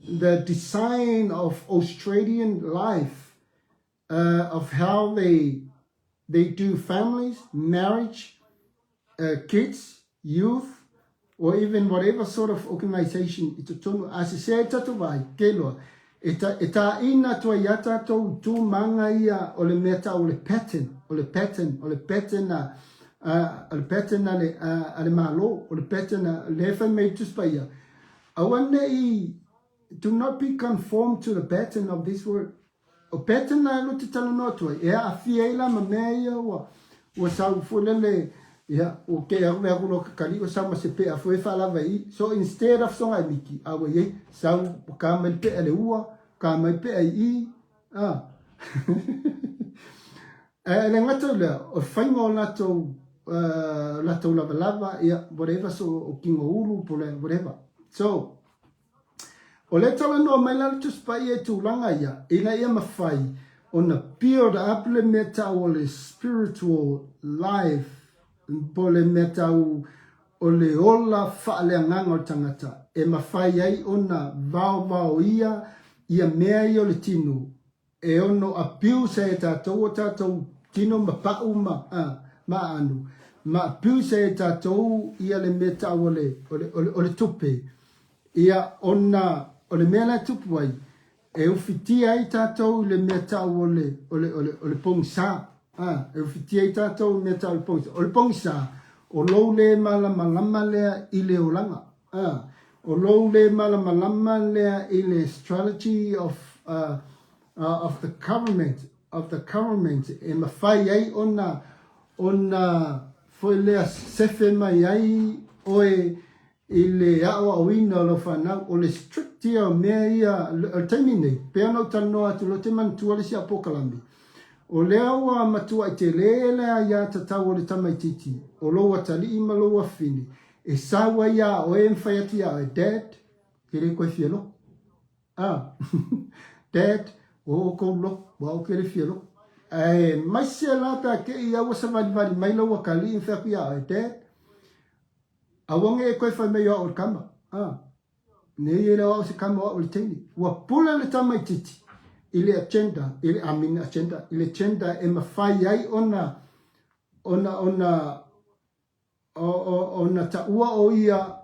the design of Australian life, of how they do families, marriage, kids, youth, or even whatever sort of organization, i te tonu, a se tatu vai, ke loa, e ta ina tua ia tātou tū manga ia o le meta o le pattern a le malo, o le pattern a le whai mei tuspa ia. Awane i, do not be conformed to the pattern of this word. O pattern na ilo te tala noa tua, e a fiela ma mea ia ua sau fulele, ia, o ke au mea kulo kakali o sama se pe a fue whalawa i. So instead of songa i miki, awa iei, sau ka mai pe a le ua, ka mai pe a i. Le ngata lea, o whaingo latou lava, ia, whatever, so o kingo ulu, pole, whatever. So, o le tala noa mai lana tuspai e tūlanga ia, ina ia mawhai, o na build up le meta o le spiritual life, po le meta o le ola whaaleanganga o tangata. E mawhai ai o na vau ia mea i o le tinu. E ono abuse e tātou o tātou tino mapau ma anu. Ma abuse e tātou ia le meta o le tupe. Ia ona o le mea la tupu ai. E ufitia ai tātou le meta o le pongsa. E ufitia ai tātou le meta o le pongsa. O le pongsa, o lou le malama lea i le olanga. O lou le malama lea i le strategy of the government. E mawhai ai ona foi lea sefe mai ai oe i le awa o ina lo whanau o le strict ia o mea ia o taimi nei. Pea nau tanoa atu lo te mantua le si apokalami. O le awa matua i te lele a ia tatau o le tamaititi. O lo atali ima lo afini. E sawa ia o e mwhai ati a e dad. Kere koe fielo. Dad. O kou lo. Wao kere fielo. Mai se la ta ke ia wasa vali mai lo wakali in whaku a e dad. Awange e koe whai mei o le kama. Nei e reo se kama o le teini. Ua pula le tamaititi. I le agenda, i le agenda e mawhai ai ona ta ua o ia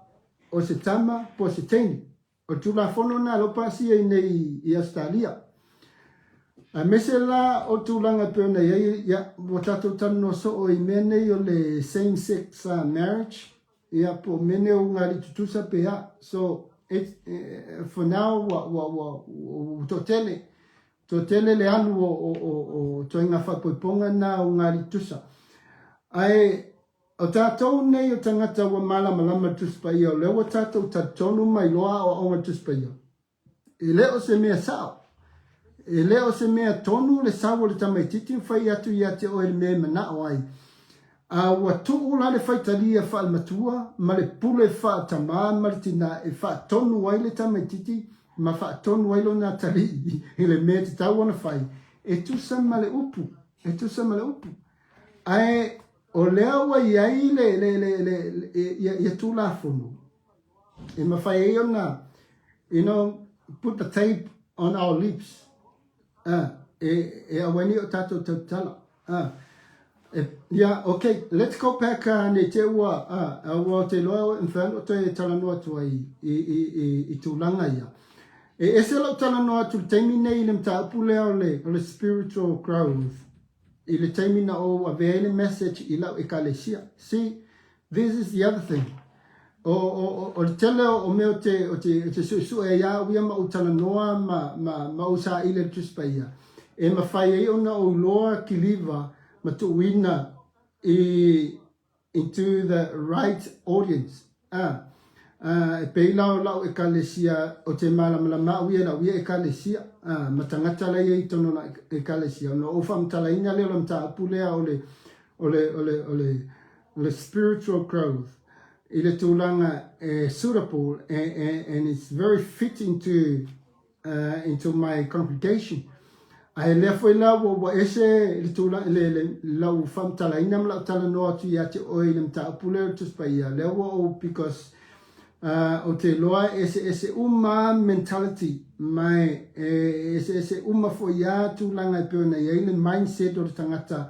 o se tama po se teini. o tula fono na lo pasi e nei I Australia. A mesela o tulanga pena ya botato tano so o imene yo le same sex marriage ya po mene o ngari tutusa pea so for now wa totele le anu o toinga whapoiponga na o ngari tusa ai o tātou nei o tangata wa malama tuspa ia o lewa tātou tatonu mai loa o onga tuspa ia e leo se mea sao e leo se mea tonu le sawo le tamaititi whai atu I ate o ele mea mana o ai. A wa tuu la le whaitalia wha almatua, ma le pule wha tamā, ma le tina e wha tonu wai le tamaititi, ma wha tonu wai lo nā tali I le mea te tau ana whai. E tusa ma le upu, e tusa ma le upu. Ai, o lea wa iai ia tū la whunu. E ma whai e ona, you know, put the tape on our lips. Awani o tato tala. Yeah, okay, let's go back ne te ua wa te loa inferno te tala noa tua I tūlanga ia. E se lau tala noa tu teimi nei le mta apu leo le spiritual growth. I le teimi na o a veene message I lau e kalesia. See, this is the other thing. O le tele o meo te su e ia uia ma utala noa ma usa I le tuspa ia. E ma whai e ona o loa ki liva ma tu wina into the right audience. E pei lau e kalesia o te malama uia na uia e kalesia. Ma tangata lai e tono na e kalesia. No o whamtala ina leo lam ta apulea o le spiritual growth. I le tūlanga suitable and it's very fit into my congregation. Ai lea foi la wa ese le tūlanga le lau whamtala ina mla tala noa tu ia te oi le mta apule tus pa ia. Lea o because o te loa ese mentality mai ese fo ia tūlanga I peona ia le mindset o le tangata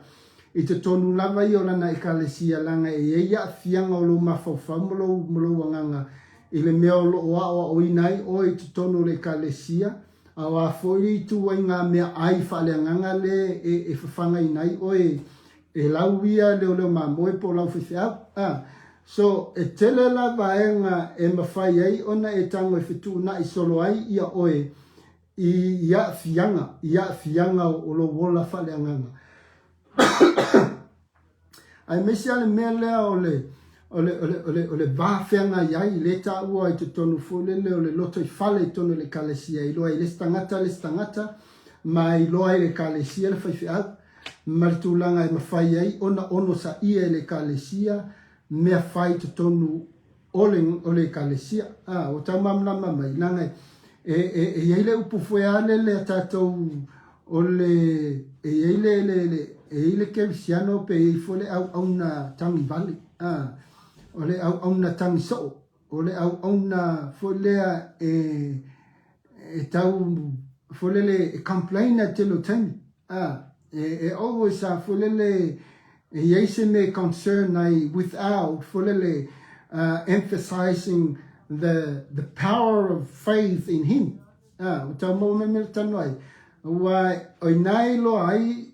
I te tonu lava I o lana I kalesia langa e ia fianga o lo mawhawha molo wanganga I le mea o lo o inai o I te tonu le kalesia a wa foi tu wai ngā mea ai whaleanganga le e whawhanga inai o e lauia leo mamoe po lau whiwhiau. So e tele la vaenga e mawhai ai ona e tango e whitu na I solo ai ia oe I ia fianga o lo wola whaleanganga. Ai mesi ale mea lea o le vāwhenga iai le tā ua I te tonu fulele o le loto I whale I tonu le kalesia I loa I le stangata ma I loa I le kalesia le whaiwhiau maritulanga I mawhai ai ona ono sa ia le kalesia mea whai te tonu o le kalesia o tau mamlama mai nanga e iei le upu fueale le tātou o le e le kerisiano pe I fole au na tangi vale o le au na tangi so o le au na folea e tau folele e complaina te lo tangi e always folele e yeise me concern ai without folele emphasizing the power of faith in him o tau mo me tanu ai wa o nai lo ai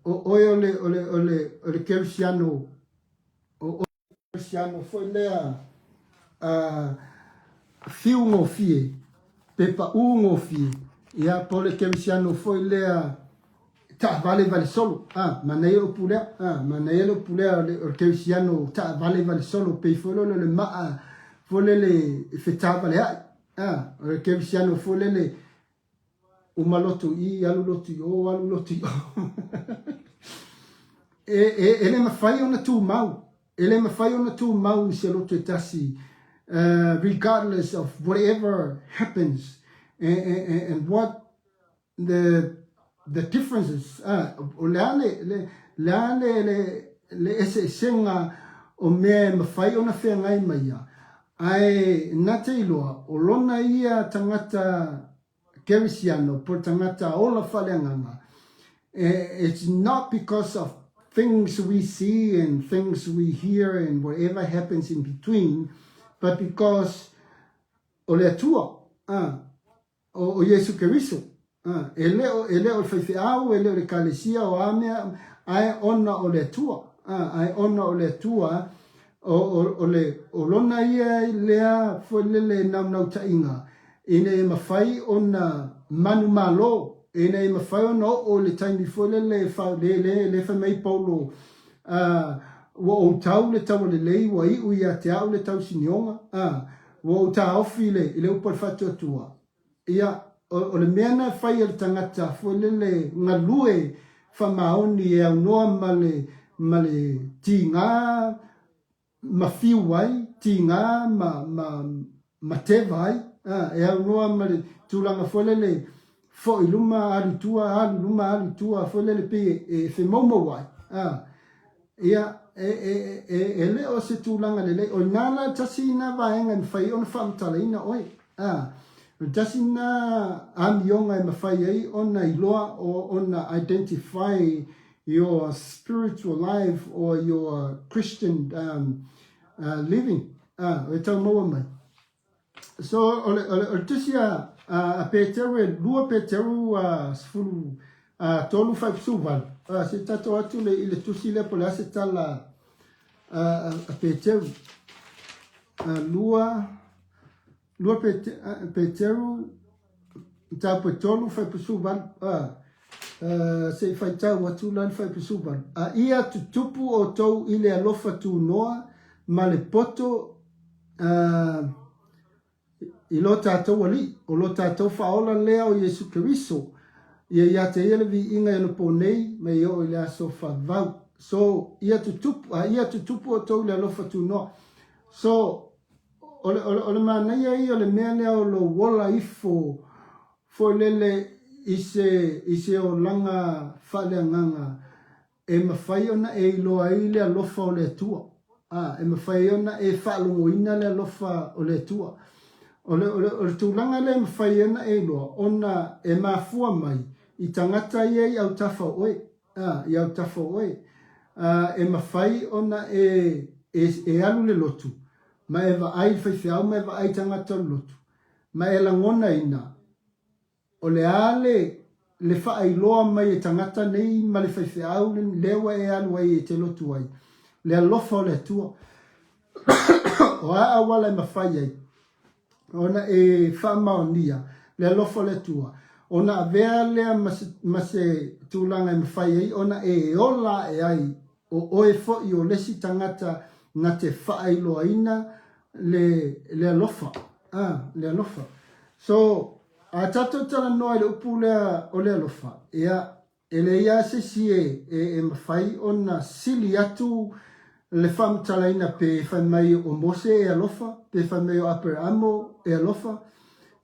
o le kerisiano o kerisiano foi lea fiu ngo fie pepa u ngo fie ia po le kerisiano foi lea ta vale solo manei o pulea manei o pulea o kerisiano ta vale solo pe folo le ma fole le feta vale o kerisiano fole le umaloto I aluloto ele mawhai ona tū mau ele mawhai ona tū mau se loto tasi regardless of whatever happens and what the differences o le ese senga o me mawhai ona whengai mai ai nate iloa o lona ia tangata kerisiano por tangata ola whaleanganga. It's not because of things we see and things we hear and whatever happens in between, but because o le atua o Yesu Keriso. Ele o whaiwhi au, ele o le kalesia o amea, ai ona o le tua. Ai ona o le tua, o lona ia lea fwelele nau tainga. Ine e mawhai ona manu malo, ine e mawhai ona o le taimi fwelele le whamei paulo. Wa o tau le tau le lei, wa i ui a te au le tau sinionga. Wa o ta ofi le upal fatu atua. Ia, o le meana whai al tangata fwelele ngalue whamaoni e au noa male ti ngā mawhiu wai, ti ngā ma te vai, e au noa male tūlanga fwelele fo i luma alu tua fwelele pe e whemomo wai. Ia, e leo se tūlanga le o nana tasi na vaenga ni whai ona whamtala ina oi. Tasi na amionga e mawhai ei ona iloa o ona identify your spiritual life or your Christian living. E tau maua mai. So, o tusia a Peteru e lua Peteru sfulu tolu whai psuval. Se tato atu le tusi le pole ase tala a Peteru. Lua Peteru tapo tolu whai psuval. Se whai tau atu lan whai psuval. Ia tutupu o tau ile alofa tu noa ma le poto i lo tātou wali, o lo tātou whaola lea o Yesu Keriso. Ia te elevi inga e lupo nei, me i o i lea so whavau. So, ia tutupu o tau le alofa tu noa. So, o le mānaia i o le mea lea o lo wola ifo, fo lele i se o langa whaleanganga, e mawhai ona e iloa i le alofa o le tua. E mawhai ona e whaalongo ina le alofa o le tua. O le tūlanga le mawhai ona e iloa, ona e mafua mai, i tangata i au tafa oe. I au tafa oe. E mawhai ona e alu le lotu. Ma e wa ai whaiwhiau, ma e wa ai tangata lotu. Ma e langona ina. O le ale le whaai loa mai e tangata nei, ma le whaiwhiau, lewa e alu ai e te lotu ai. Le alofa o le tua. O a awala e mawhai ai. Ona e whamaonia, le alofa o le tua. Ona avea lea mase tūlanga e mawhai ai, ona e ola e ai, o oe fo i o lesi tangata na te whaai loa ina le alofa. Le alofa. So, a tato tala noa le upu lea o le alofa. Ia, e le ia se si e mawhai ona sili atu le whamtala ina pe whamai o Mose e alofa, pe whamai o Aperamo e alofa.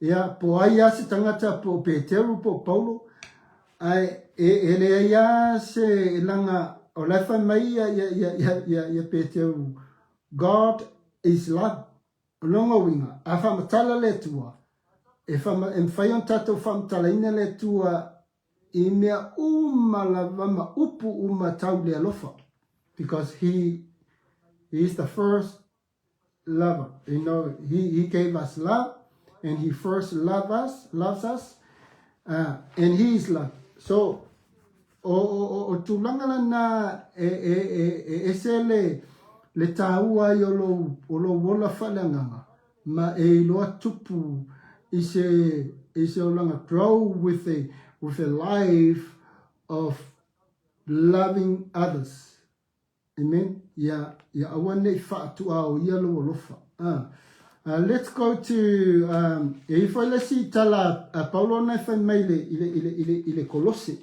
Ia, po ai ase tangata po Peteru, po Paulo. Ai, e le ia se langa o le whamai ia Peteru. God is love. Longa winga. A whamatala le tua. E mwhai on tatou whamatala ina le tua I mea umalawama upu umatau le alofa. Because he is the first lover. You know, he gave us love and he first loves us, and he is love. So, o tulangala na ese le taua I o lo wola whalanganga. Ma e loa tupu ise o langa grow with a life of loving others. Amen. Ya awane fatu au yalo lofa. Let's go to if I let's see tala Paulo na fa maile ile Kolose.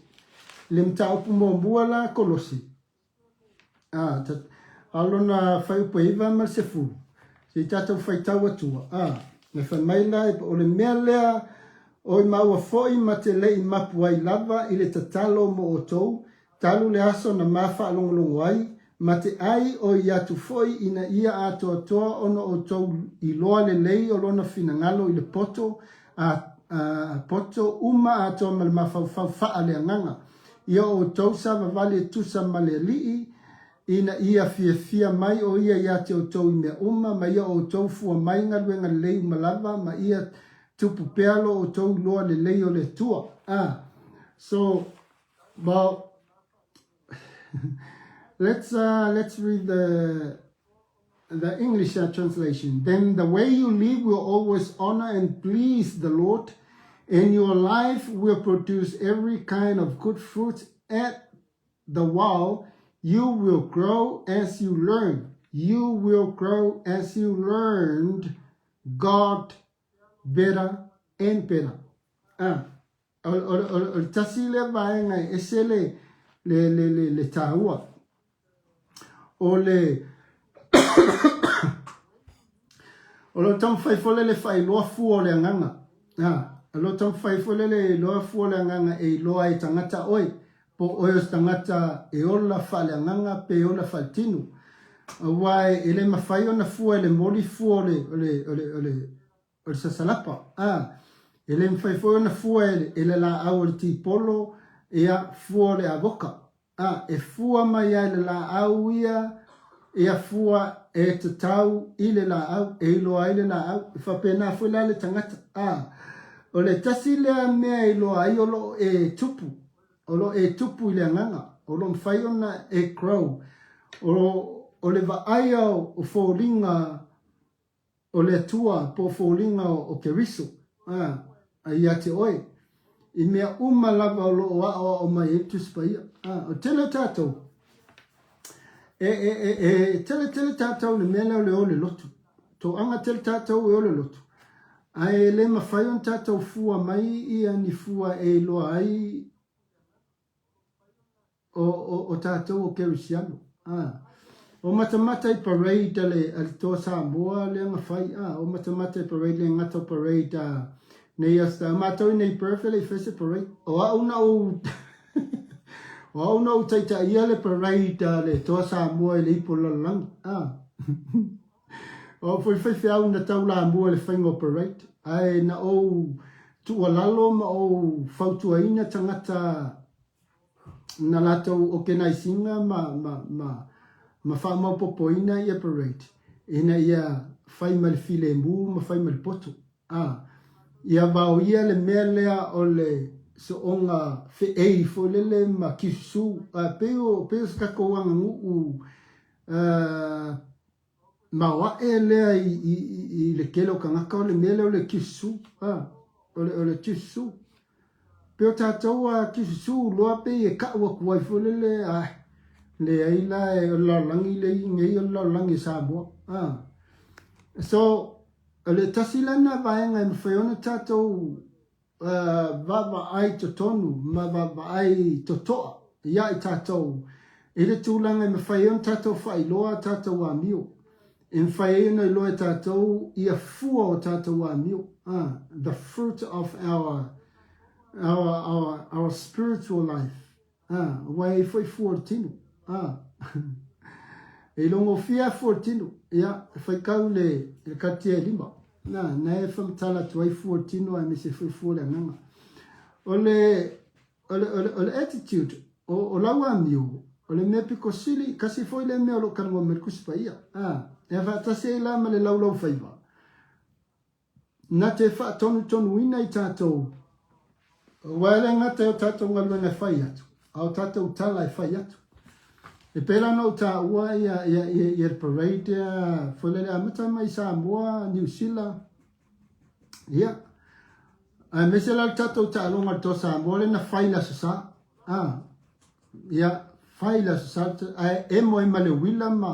Le mta upu mo la Kolose. Alona fa upu iva ma sefu. Se tata fa tawa tua. Na fa maila o le melea o maua foi matele I mapuai lava ile tatalo mo otou. Talu le aso na mafa alongo ai. Mate ai o iatu foi ina ia ato atoa ono o tau I loa le lei o lona finangalo I le poto poto uma ato mal mafau faa le anganga. Ia o tau sa vavale tusa male lii ina ia fia mai o ia iate o tau I mea uma ma ia o tau fua mai ngaluenga lei malava ma ia tupu pealo o tau loa le leo le tua. So, well, let's read the English translation. Then the way you live will always honor and please the Lord, and your life will produce every kind of good fruit. At the while, you will grow as you learn. You will grow as you learned God better and better. O tasi le vaenga ese le taua. O le o lo tam fai fole le fai loa fu o le nganga. O lo tam fai fole le loa fu o le nganga e loa e tangata oi. Po oio tangata e ola fa le nganga pe ola fa tinu. Wai ele mafai ona fu ele moli fu o le sasalapa. Ele mfai fo ona fu ele la au le tipolo e a fu o le avoka. E fua mai ele la au ia e a fua e te tau ile la au e loa ile la au e whapena fwela le tangata. O le tasi lea mea e loa ai o lo e tupu. O lo e tupu ile nganga. O lo mwhai ona e crow. O le vaai au o fōringa o le tua po fōringa o keriso. A ia te oe. I mea uma lava o lo o mai e tuspaia. O tele tātou. Tele tātou le mea leo le lotu. Tō anga tele tātou e o le lotu. Ai le mawhai on tātou fua mai ia ni fua e loa ai o tātou o kerisiano. O matamata I parade ale tō Samoa le mawhai. O matamata I parade le ngato parade nei asta mātou nei perfect le fese parade. O auna o o auna o taita ia le parade le tō Samoa le ipo lalang. O foi au na tau la mua le whaingo parade. Ai na o tua lalo ma o fautua ina tangata na latou o kenai singa ma whamau popo ina ia parade. Ina ia whaima le file mu ma whaima le poto. Ia vau ia le mea lea o le so onga whiei fo lele ma kisu. Peo skako wanga ngu ma e lea I le kelo kangaka o le mele o le kisu. O le kisu. Peo tātou a kisu loa pe e ka ua kuai fo lele le aila e o lalangi le ngei o lalangi Samoa. So le tasilana vaenga I mwhaiona tātou vava ai to tonu ma vava ai to toa. Ia I tātou. E le tūlanga I mwhaiona tātou whailoa tātou a mio. E mwhaiona I loa tātou ia fua o tātou a mio. The fruit of our spiritual life. Wai foi fua tinu. E longo fia fua tinu. Ia, whai kau le katia lima. Na e whamtala tuai fua tinu ai me se fui fua le nganga. O le attitude, o laua mio, o le mea piko sili, kasi foi le mea o lo kanua merkusi pa ia. E whaatase I la ma le laulau whaiva. Na te wha tonu ina I tātou. Waele ngata o tātou ngaluenga whai atu. Au tātou tala I whai atu. E pēla no tā ua ia parade whalele amata mai Samoa, New Zealand. Ia. Me se lau tātou tā longa tō Samoa le na whaila sasa. Ia, whaila sasa. E moe ma le wila ma.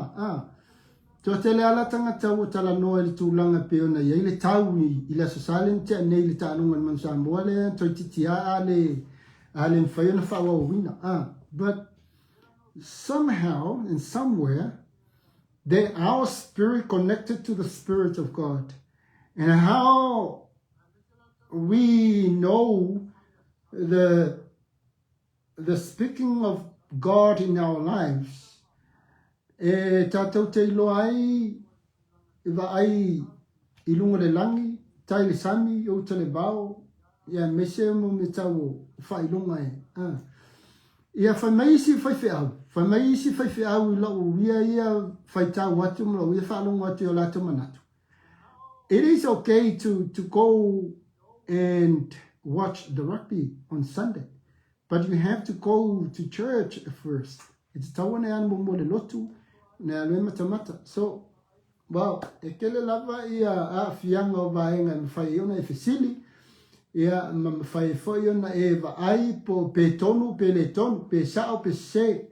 Tō te le ala tangata o tala noa le tūlanga peo na ia. I le tau I le sasa le te nei le tā longa man Samoa le. Toi titia ale mwhaiona whaua o wina. But somehow and somewhere that our spirit connected to the Spirit of God, and how we know the speaking of God in our lives. E tātou te ilo ai iwa ai ilunga le langi tai le sami o te le bao ia mese mo me tau whailunga ia whai mai isi whai whiau. Whai mai isi whai whiau I lau uia ia whai tau watu mo lau ia whalonga atu o lato manatu. It is okay to go and watch the rugby on Sunday. But you have to go to church first. It's tawane an mo le lotu na le mata. So, well, e kele lava ia a fianga o vaenga mfai ona e fesili. Ia mfai foi ona e va ai po pe tonu pe le tonu pe sao pe se.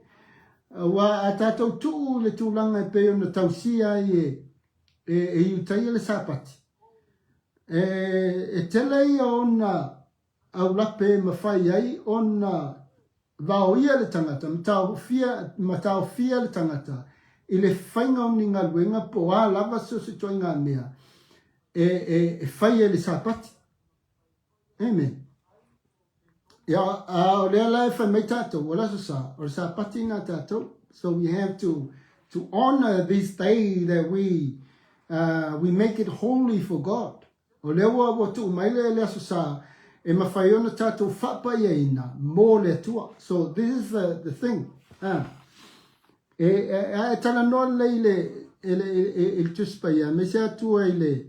Wa atato tu le tulanga pe ona tausia e utai le sapati. E tele ona au lape mawhai ai ona vau ia le tangata, matau fia le tangata, i le whainga o ni ngā luenga po a lava so se toi ngā mea, e whai e le sapati. Amen. Ia, o lea lai whai mai tātou, o laso sa, o le sapati ngā tātou, so we have to honor this day that we make it holy for God. O lea wa tu maile le aso sa, e mawhaiona tātou whapai e ina, mō le tua. So this is the thing. E tala noa leile il tuspai, me se atua i le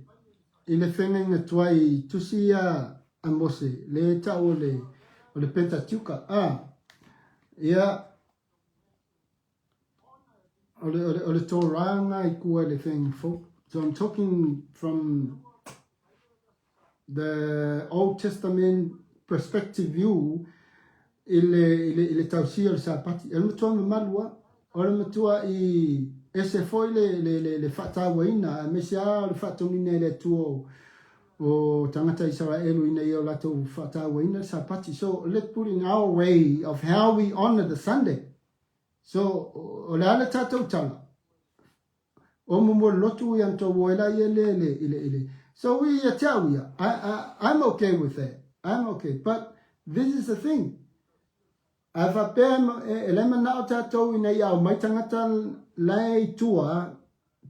whenenga tua i tusi a mose, le tau o le Pentateuka. Ia, o le tōranga i kua le whenenga folk. So I'm talking from the Old Testament perspective view, ile tausia le sapati. El matua malua, o le matua i ese foi le whatawaina, me se a le whatomine le tuo o tangata Israelu ina i o lato whatawaina le sapati. So let's put in our way of how we honor the Sunday. So o le ale tātou tala. O mo lotu i anto woela i ele. So we tell you, I'm okay with that. I'm okay. But this is the thing.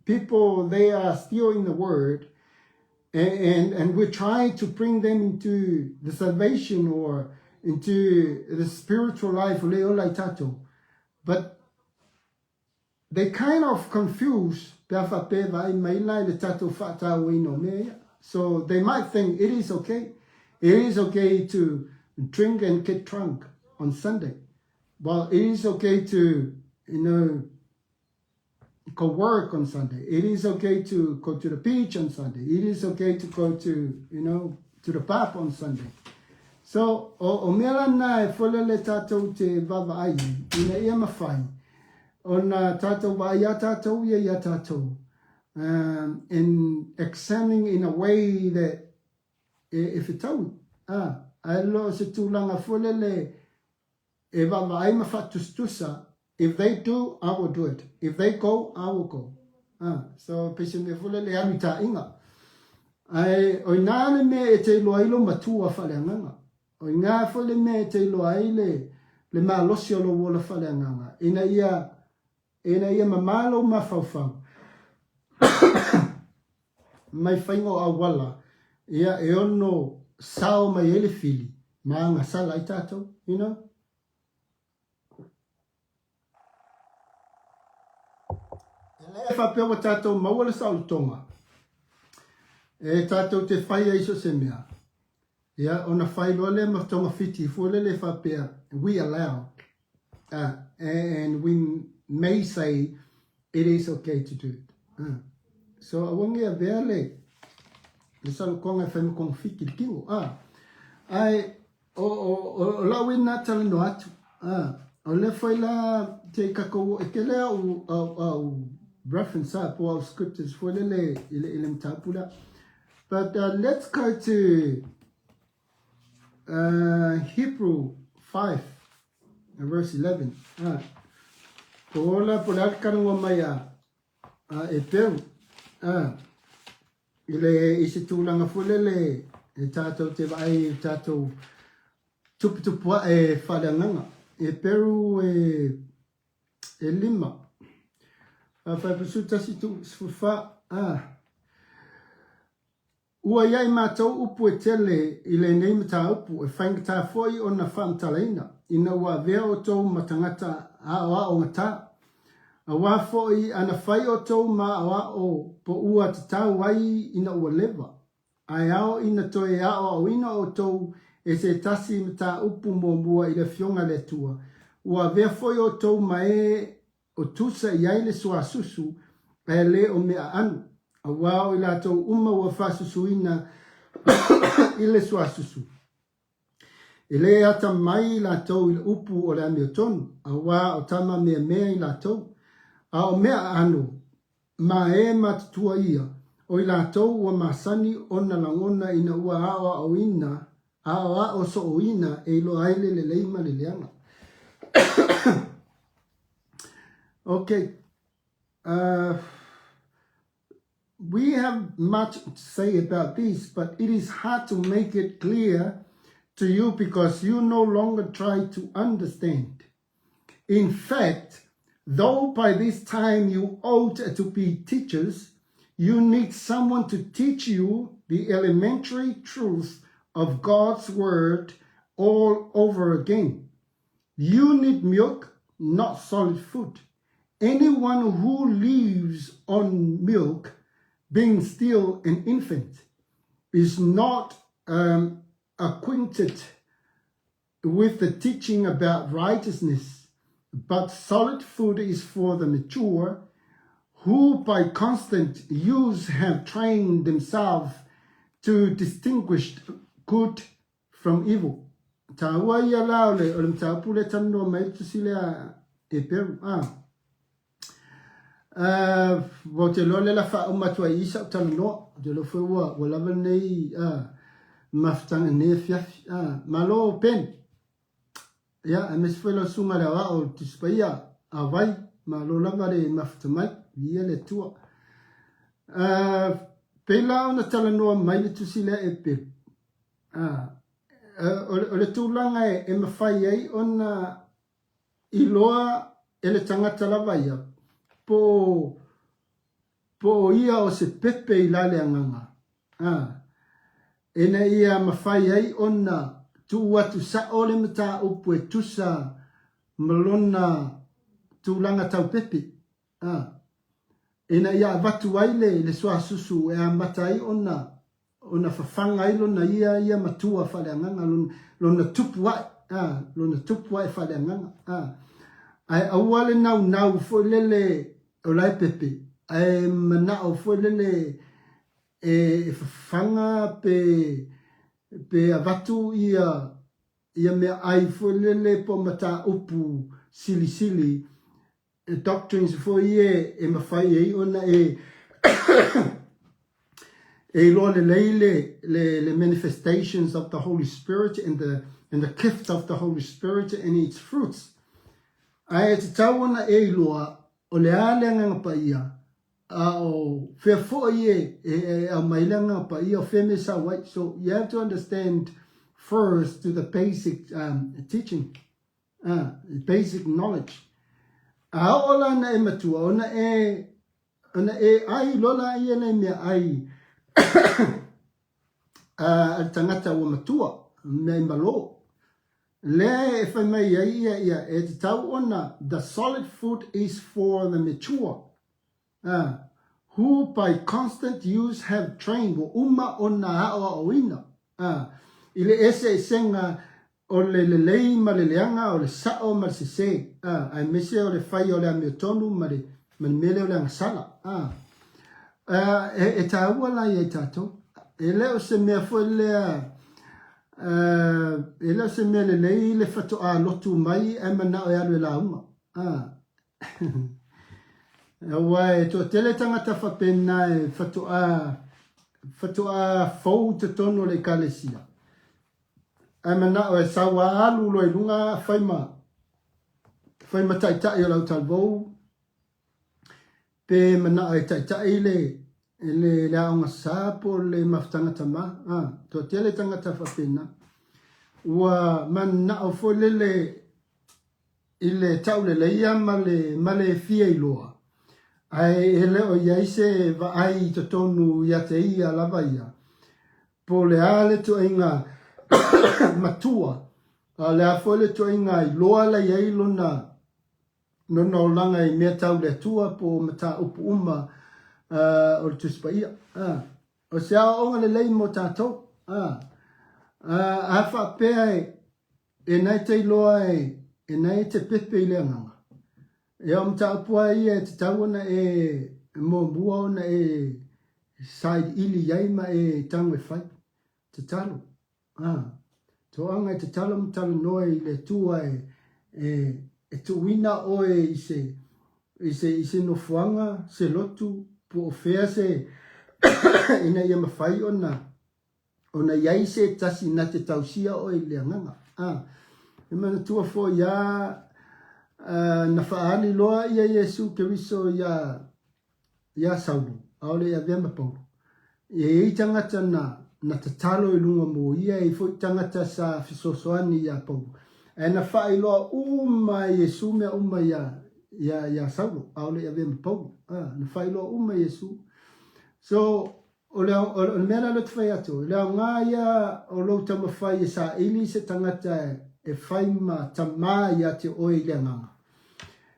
People, they are still in the word. And we're trying to bring them into the salvation or into the spiritual life. But they kind of confuse. So they might think it is okay. It is okay to drink and get drunk on Sunday. Well, it is okay to, go work on Sunday. It is okay to go to the beach on Sunday. It is okay to go to, to the pub on Sunday. So, o mea na e folele tātou te vava ai, ina ia mawhai. Ona tātou wa ia tātou, ia tātou. And examining in a way that if it told, I lo se tūlanga folele e vava ai mawhatustusa. If they do, I will do it. If they go, I will go. So pese me folele amita inga. Ai o nāne me e te loa ilo matua whaleanganga. O ngā fole me e te loa ile le mā losi o lo wola whaleanganga. Ina ia mamalo mawhauwhau. Mai whaingo a wala. Ia e ono sao mai ele fili. Maa ngā sala i tātou, E whapea wa tātou maua le sautonga. E tātou te whaia iso se mea. Ia, ona whailo le matonga fiti. Fuole le whapea. We allow. And we may say it is okay to do it. So awangi a veale. Le salukonga whaime kong fiki kingo. Ai, o lawi nā tala no atu. O le whaila te kakao e ke lea au reference up or scriptures for le mtapula. But let's go to Hebrew 5 verse 11. Pola polar kanwa maya e peu ile isi tulanga fulele e tato te vai tato tupu e falanganga e peru e lima. Fai pesuta si tu sfufa ua iai mātou upu e tele i le nei mata upu e whaingata foi o na whaamtalaina ina ua vea o tau matangata a o ngata a wā foi ana whai o tau ma a o po ua te tau wai ina ua lewa ai ao ina toe ao au ina o tou e se tasi mta upu mo mua i le fionga le tua. Ua vea foi o tou mae o tusa i aile sua susu e le o mea anu. A wao i la tou uma ua fasusu ina i le sua susu. I le ata mai la tou i le upu o le amio tonu. A wā o tama mea mea i la tou. A o mea anu ma e matutua ia. O i la tou ua masani ona langona ina ua awa o ina. A o so o ina e lo aile le leima le leanga. Okay. We have much to say about this, but it is hard to make it clear to you because you no longer try to understand. In fact, though by this time you ought to be teachers, you need someone to teach you the elementary truth of God's word all over again. You need milk, not solid food. Anyone who lives on milk, being still an infant, is not acquainted with the teaching about righteousness, but solid food is for the mature, who by constant use have trained themselves to distinguish good from evil. Taua ia lao le, o le mtau pule tanu mai tusile e peru. Wo te lo le la wha umatua isa o tala no, te lo whewua, wa lava nei maftanga ne fiafi. Malo pen. Ya, a mes whelo sunga le wa o tispaia a vai, malo lava le maftamai, via le tua. Pela ona tala no mai le tusile e peru. O le tūlanga e mawhai ei ona iloa e le tangata lava ia po ia o se pepe i lale anganga. Ena ia mawhai ei ona tu atu sa ole mata upu e tusa malona tūlanga tau pepe. Ena ia watu aile le sua susu e a matai ona whawhanga i lona ia matua whaleanganga lona tupu ai. Lona tupu ai whaleanganga. Ai awale nau fo lele o lai pepe. Ai manao fo lele e whawhanga pe avatu ia mea ai fo lele po mata upu sili doctrines fo ie e mawhai ei ona e le manifestations of the Holy Spirit and the gift of the Holy Spirit and its fruits. Ai te tawana e loa o le aleanga pa ia o whea fo ie a mailanga pa ia o wheme sa wai. So you have to understand first to the basic teaching, basic knowledge. A ola na e matua, ona e ai lola ia nei mea ai al tangata ua matua, mea malo. Le e whai mai ia e te tau ona, the solid food is for the mature, who by constant use have trained, wa uma ona hawa o ina. Ile ese senga o le lei ma le leanga o le sao ma le se ai mese o le whai o le amiotonu ma le mele o le angasala. E taua lai e tatou. E leo se mea fo lea e leo se mea le lei le whato a lotu mai e mana o e alu e la uma. Wai to tele tangata whapena e whato a fau te tono le kalesia. E mana o e sawa alu lo e lunga whaima taitai o lau talvou. Pe mana o e taitai le aonga sapo le maftanga tama. To tele tangata whapena. Ua mana o fo ile tau le leia ma le fia i loa. Ai ele o iaise va ai to tonu ia te ia lava ia. Po le ale to inga matua. Le a fo le to inga i loa la iei lona no langa i mea tau le tua po mata upu uma o le tuspa ia. o se a onga le lei mo tātou. A wha pēa e nai te iloa e nai te pepe i le anganga. E o mta apua ia te tauana mo mua ona side ili yaima tango whai. Te talo. Tō anga te talo mtalo noe i le tua e tu wina oe i se no fuanga, se lotu, po o fea se ina ia mawhai ona iai se tasi na te tausia oe le anganga. E mana tua fo ia na whaali loa ia Yesu Keriso ia Saulu, aole ia vema Paulo. E tangata na te talo i lunga mo ia e fo tangata sa fisosoani ia Paulo. E na whaai loa uma Yesu mea uma ia Saulu, aole ia vema Paulo. Na whaai loa uma Yesu. So, o mea lo te whai atu, o leo ngā ia o lo tama whai e sa ili se tangata e whai ma tamā ia te oe i le nganga.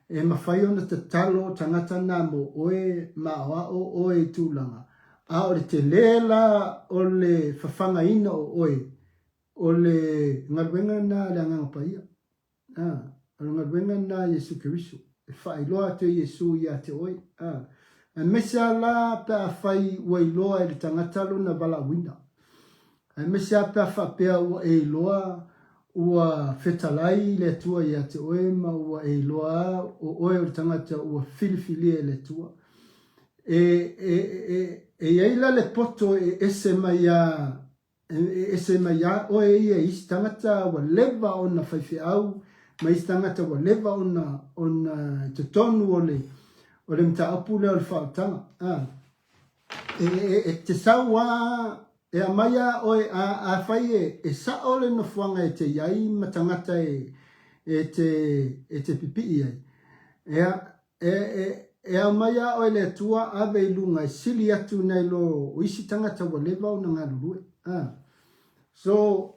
E ma whai ona te talo tangata nā mo oe ma o oe tūlanga. A o le te lela o le whawhanga ina o oe, o le ngaruenga nā le nganga paia. O le ngaruenga nā Yesu Keriso. E whai loa te Yesu ia te oe. E mesa la pe a whai ua iloa e le tangata luna wala wina. E mesa pe a whapea ua e iloa ua whetalai le tua ia te oe ma ua e iloa o oe o le tangata ua filifili e le tua. E eila le poto ese mai a oe ia isi tangata ua leva ona whaifi au ma isi tangata ua leva ona te tonu o le mta apu leo le whaotanga. Te saua e a maia oe a whai e sa ole no fuanga e te iai matangata e te pipi iai. E a maia oe le tua ave i lunga e sili atu nei lo o isi tangata wa leva o na ngā rurue. So,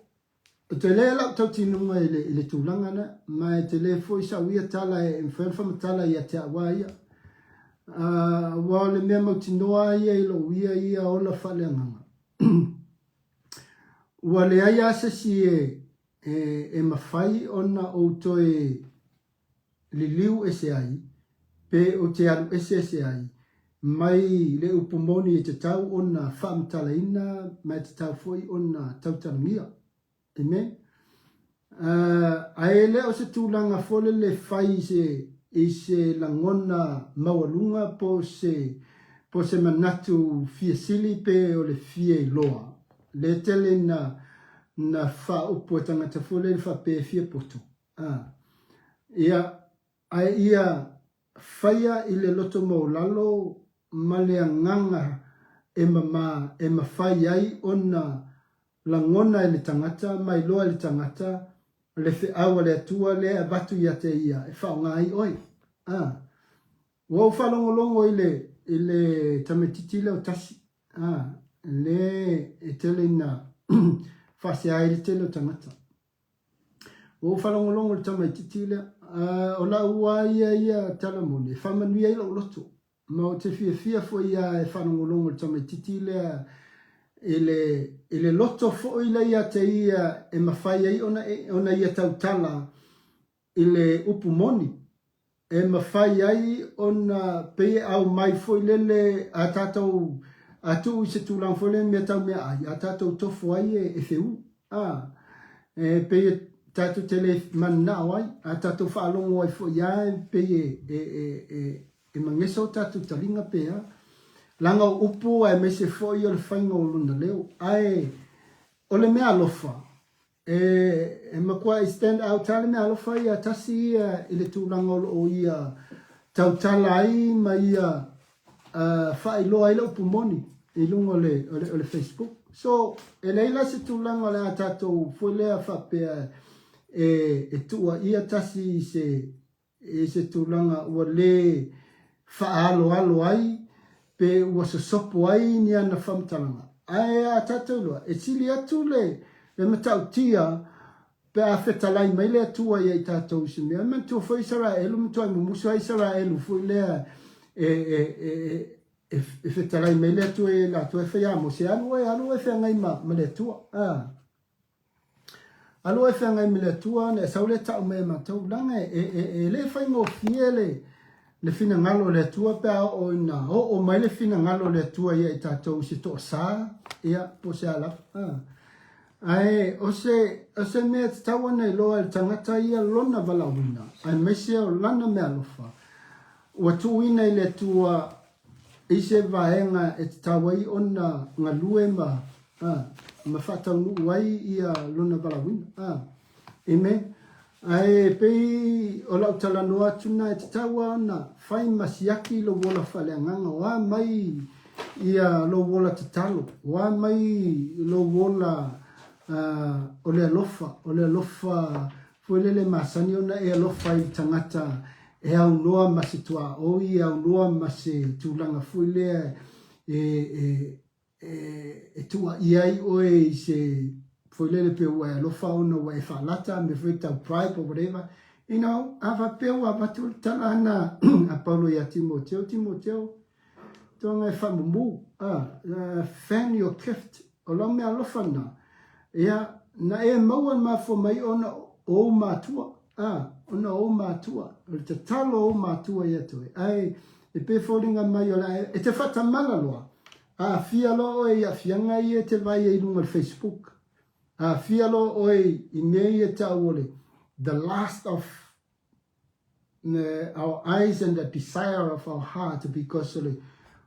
te le lau tau tinunga i le tūlanga na, ma e te le fo isa uia tala e mwhelwha tala i a te awa ia. Wa le mea mautinoa ia i lo uia ia o la whale anganga. Wa le ai asasi e mawhai ona o toe liliu ese ai, pe o te alu ese ai, mai le upumoni e te tau ona whaamtala ina, mai te tau foi ona tautanamia. Amen. Ae le o se tūlanga fole le whai i se langona mawalunga po se manatu fia sili pe o le fia i loa. Le tele na wha upo e tangata fole le wha pe fia poto. Ia whaia i le loto maulalo ma le anganga e ma whai ai ona langona e le tangata, mai loa le tangata, le fe awa le atua le abatu ia te ia, e whao ngai oi. Wau whalongolongo i le tametitile o tasi. Le e tele na whase ai le tele o tangata. Wau whalongolongo le tametitile, o la ua ia talamone, whamanui ai lau loto. Ma o te fia fo ia e whalongolongo le tametitile e le loto fo i le ia te ia e mawhai ai ona ia tautala i le upumoni. E mawhai ai ona pe au mai fo i lele a tātou atu i se tūlang fo le mea tau mea ai. A tātou tofu ai e wheu. E pe tātou tele manao ai. A tātou whaalongo ai fo i ai pe e mangeso tātou talinga pe a. Langa upu e me se foi o le whainga o luna leo. Ai, o le mea alofa. E makua i stand out tale mea alofa ia tasi ia i le tūlanga o ia tautala ai ma ia whailoa i le upu moni i lunga o le Facebook. So, e leila se tūlanga le a tātou fuilea whapea e tua ia tasi i se tūlanga ua le whaalo ai pe ua sosopo ai ni ana whamtalanga. Ai a tātou loa, e sili atu le matau tia pe a whetalai mai le atua i ai tātou si mea. Man tua fo Israelu, man tua i mumusu a Israelu fo i lea if e talai me le tu e la tu e whea mo se alu e whea ngai ma le tua. Alu e whea ngai me le tua ne sau le tau me ma tau langa e le whai ngō fie le fina ngalo le tua pea o ina o mai le fina ngalo le tua ia i tātou si to sa ia po se ala. Ai o se mea te tawa nei loa le tangata ia lona walawina. Ai mese o lana mea lofa. Ua tuina i le tua i se vaenga e te tawa i ona ngā lue ma whatau nu wai ia lona walawina. Amen. Ai pei o lau talanoa tuna e te tawa na whai masiaki lo wola whaleanganga. Wa mai ia lo wola te talo. Wa mai lo wola o le alofa fuelele masani ona e alofa i tangata e au noa ma se tua oi, au noa ma se tūlanga fuele e tua iai oe i se fuelele pe ua e alofa ona ua e whalata me fui tau pride or whatever. You know, ava peo ava tu tala ana a Paulo i a Timoteo, tonga e whamumu, fan your gift, o lau mea alofa na. Ia, na e maua mafo mai ona o mātua. Ona o mātua. O te talo o mātua ia toi. Ai, e pe fōringa mai o la, e te whatamala loa. Fia lo oe ia fianga i e te vai e runga Facebook. Fia lo oe i mea e tau ole. The last of our eyes and the desire of our heart because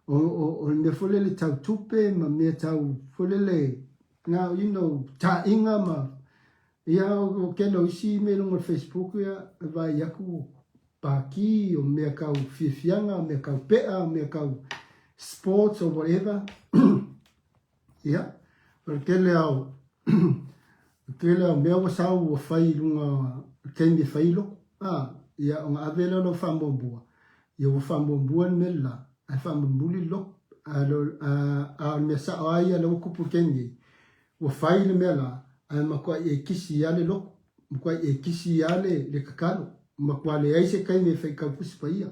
o me folele tau tupe ma me tau folele. Now, you know, ta inga ma, ia o kelo isi me lunga Facebook ia, vai yaku paki, o mea kau fiafianga, o mea kau pea, o mea kau sports or whatever. Ia, pero kele au mea wasau o whai lunga, kemi whai lo, ia, o ngā avela lo whambombua. Ia o whambombua me la, a whambombuli lo, a mea sa o aia lo kupu kemi. Wa whai le mea la, ai makua e kisi ale loko, makua e kisi ale le kakalo, makua le aise kai me whai kaupusi pa ia.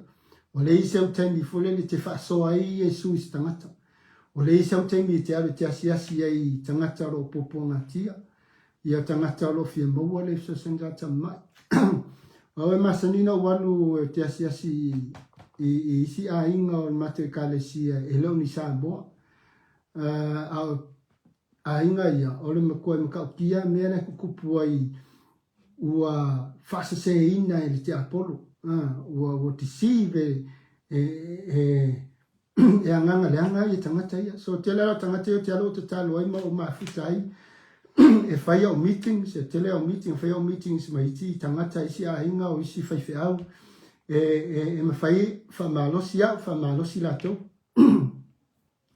O le ise au taimi fole le te whaasoa ai e sui tangata. O le ise au taimi te awe te asiasi ai tangata ro poponga tia, ia tangata ro fia maua le so sangata mai. O e masanina walu te asiasi i isi a inga o mate kalesia e leo ni saa moa. A inga ia, ole makua i makau kia mea na kukupu ai ua whasa se ina e le te Apollo. Ua te sive e anganga leanga i tangata ia. So te leo tangata ia te alo te talo ai o mawhita ai. E whai au meetings, e te leo meeting, whai au meetings ma iti tangata isi a inga o isi whaiwhi au. E ma whai whamalosi au, whamalosi lato.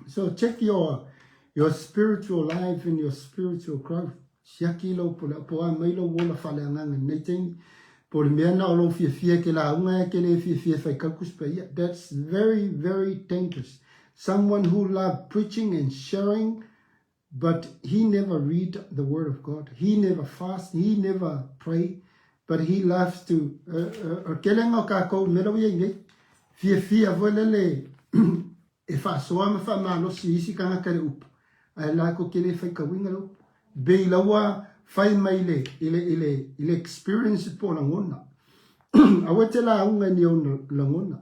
So check your spiritual life and your spiritual growth. Siaki lo po a mai lo wola whaleanganga nei tengi. Po le mea na o lo fia ke la unga e ke le fia whai kakus pa ia. That's very, very dangerous. Someone who loved preaching and sharing, but he never read the word of God. He never fast, he never pray, but he loves to kelenga o kākou mero ia ngai. Fia voelele e whaasoa ma whamalosi isi kanga kare upu. Ai la ko kele fai ka winga lo be lawa fai mai ile experience po la ngona awete la unga ni ona la ngona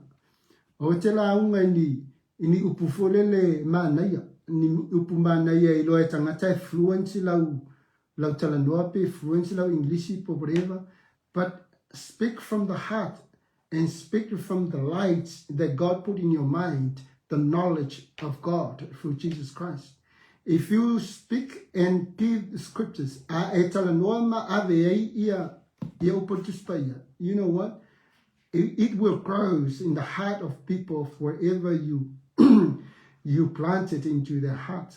awete la unga ni upu folele manaya ni upu manaya i lo tangata fluency la tala noape fluency la english po breva, but speak from the heart and speak from the lights that God put in your mind, the knowledge of God through Jesus Christ. If you speak and give the scriptures, you know what? It will grow in the heart of people wherever you you plant it into their heart.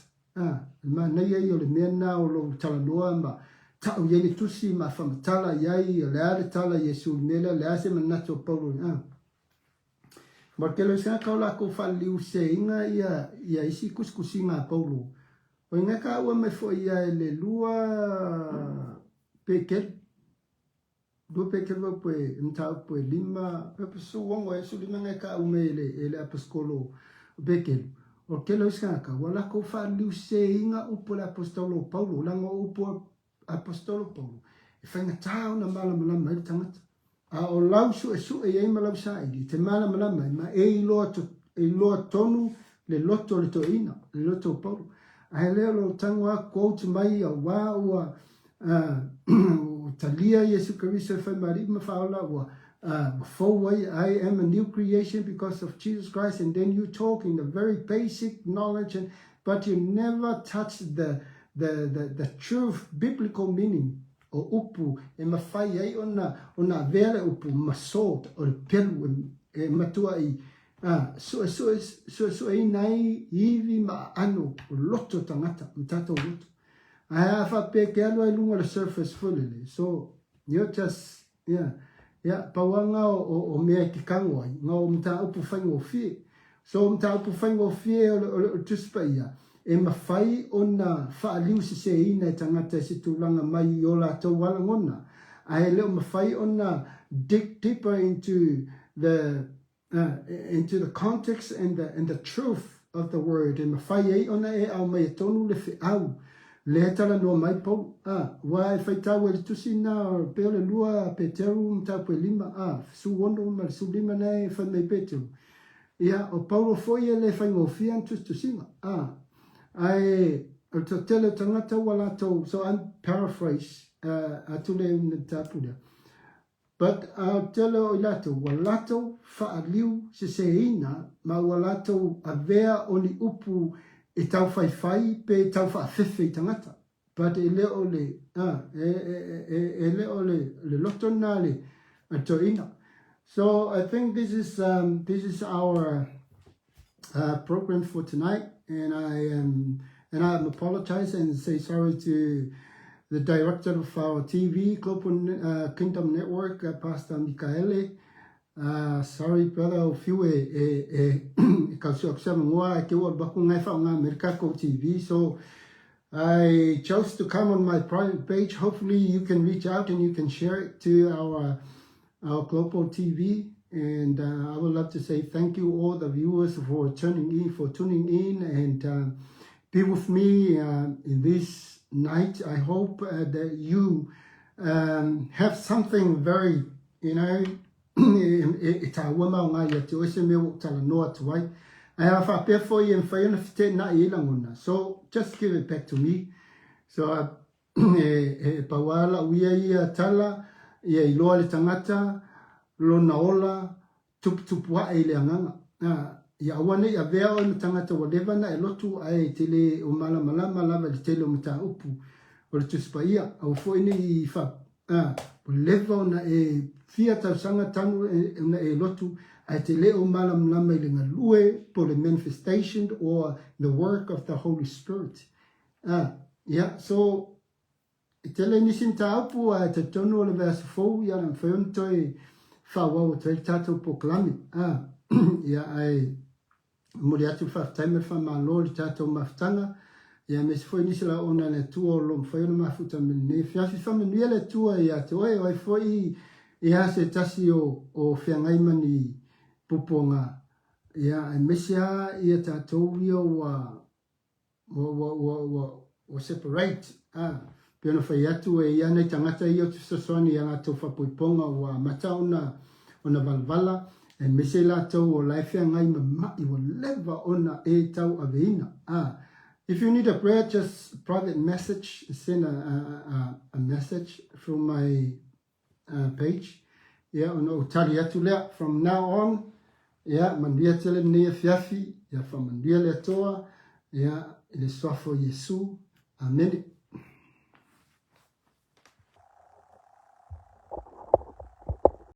Markelo sa ka la ko faliu se inga ia isi kuskusinga Paulo. O inga ka ua me fo ia ele lua pekel. Dua pekel va poe mtau poe lima. Pepe su wongo e su lima ngai ka ume ele apaskolo. bekelu o kelo skaka wala ko fa liu se inga upo le apostolo Paulo lango upo apostolo Paulo e fa ngata na mala mai tangata a o lau su e malau sa i te mala mai ma e lo tonu le loto le to ina le loto Paulo a le lo tangwa quote mai a wa ua talia Yesu Kristo fa mari ma fa ola wa before way I am a new creation because of Jesus Christ, and then you talk in the very basic knowledge, but you never touch the truth, biblical meaning. O upu e mawhai ai ona vera upu masot o pelu e matua i so e nai iwi ma ano o loto tangata mtato loto. I have a pe ke alo lunga the surface fully, so you're just pawanga o mea ki kangwai, nga o mta upu whaingo fie. So mta upu whaingo fie o tuspa ia. E mawhai o na whaaliu se ina tangata se tūlanga mai o la tau wala ngona. A he leo mawhai o na dig deeper into the context and the truth of the word. E mawhai ei ona e au mai tonu le whi au. Le tala no mai pau wa e fai tau e tusi na peo le lua peteru mta pe lima su wondo ma su lima nei fai mei peteru ia o Paulo foi e le fai ngofia antus tusinga ai o to tele tangata wala to so I'm paraphrase atule un tapuda but tele o lato walato fa aliu se ina ma walato avea oni upu e tau fai pe tau fa fefe tangata but e leo le le loto na le atoina. So I think this is our program for tonight, and I'm apologize and say sorry to the director of our TV Global Kingdom Network, Pastor Michaele. Sorry brother o fiu TV, so I chose to come on my private page. Hopefully you can reach out and you can share it to our global TV, and I would love to say thank you all the viewers for tuning in and be with me in this night. I hope that you have something very, e ta wama o ngai atu ese me o tala noa tuai. I have a pe foi en fai na fite na i langona. So just give it back to me. So pawala uia ia tala ia iloa le tangata lo na ola tup wa e le anganga. Ia awane ia vea o tangata whatever na e lotu ai tele o malama lava le tele o mta upu o le tuspa ia au foi ni i fa o leva na e fia tau sanga tanu e lotu ai te leo malam lama i le ngalue po le manifestation or the work of the Holy Spirit. So te le nisin taupu ai te tonu o le verse 4 ia na mwhionto e whawau te tatou po klami. Ia ai muri atu whaftaime whamalo le tatou maftanga. Ia me se foi nisi la ona le tua o lo mwhiona mafuta mene. Fiafi whamenuia le tua ia te oe oi foi ia se tasi o whiangai mani puponga. Ia e mesia ia tatou ia wa separate. Piona whai atu e ia nei tangata ia tu saswani ia ngā tau whapuiponga wa mata ona valvala. E mese la tau o lai whiangai mamai wa leva ona e tau aveina. If you need a prayer, just private message, send a message through my page. Yeah, ono tali atu lea from now on. Yeah, mandia tele nea fiafi. Yeah, from mandia lea toa. Yeah, ele swafo Yesu. Amen.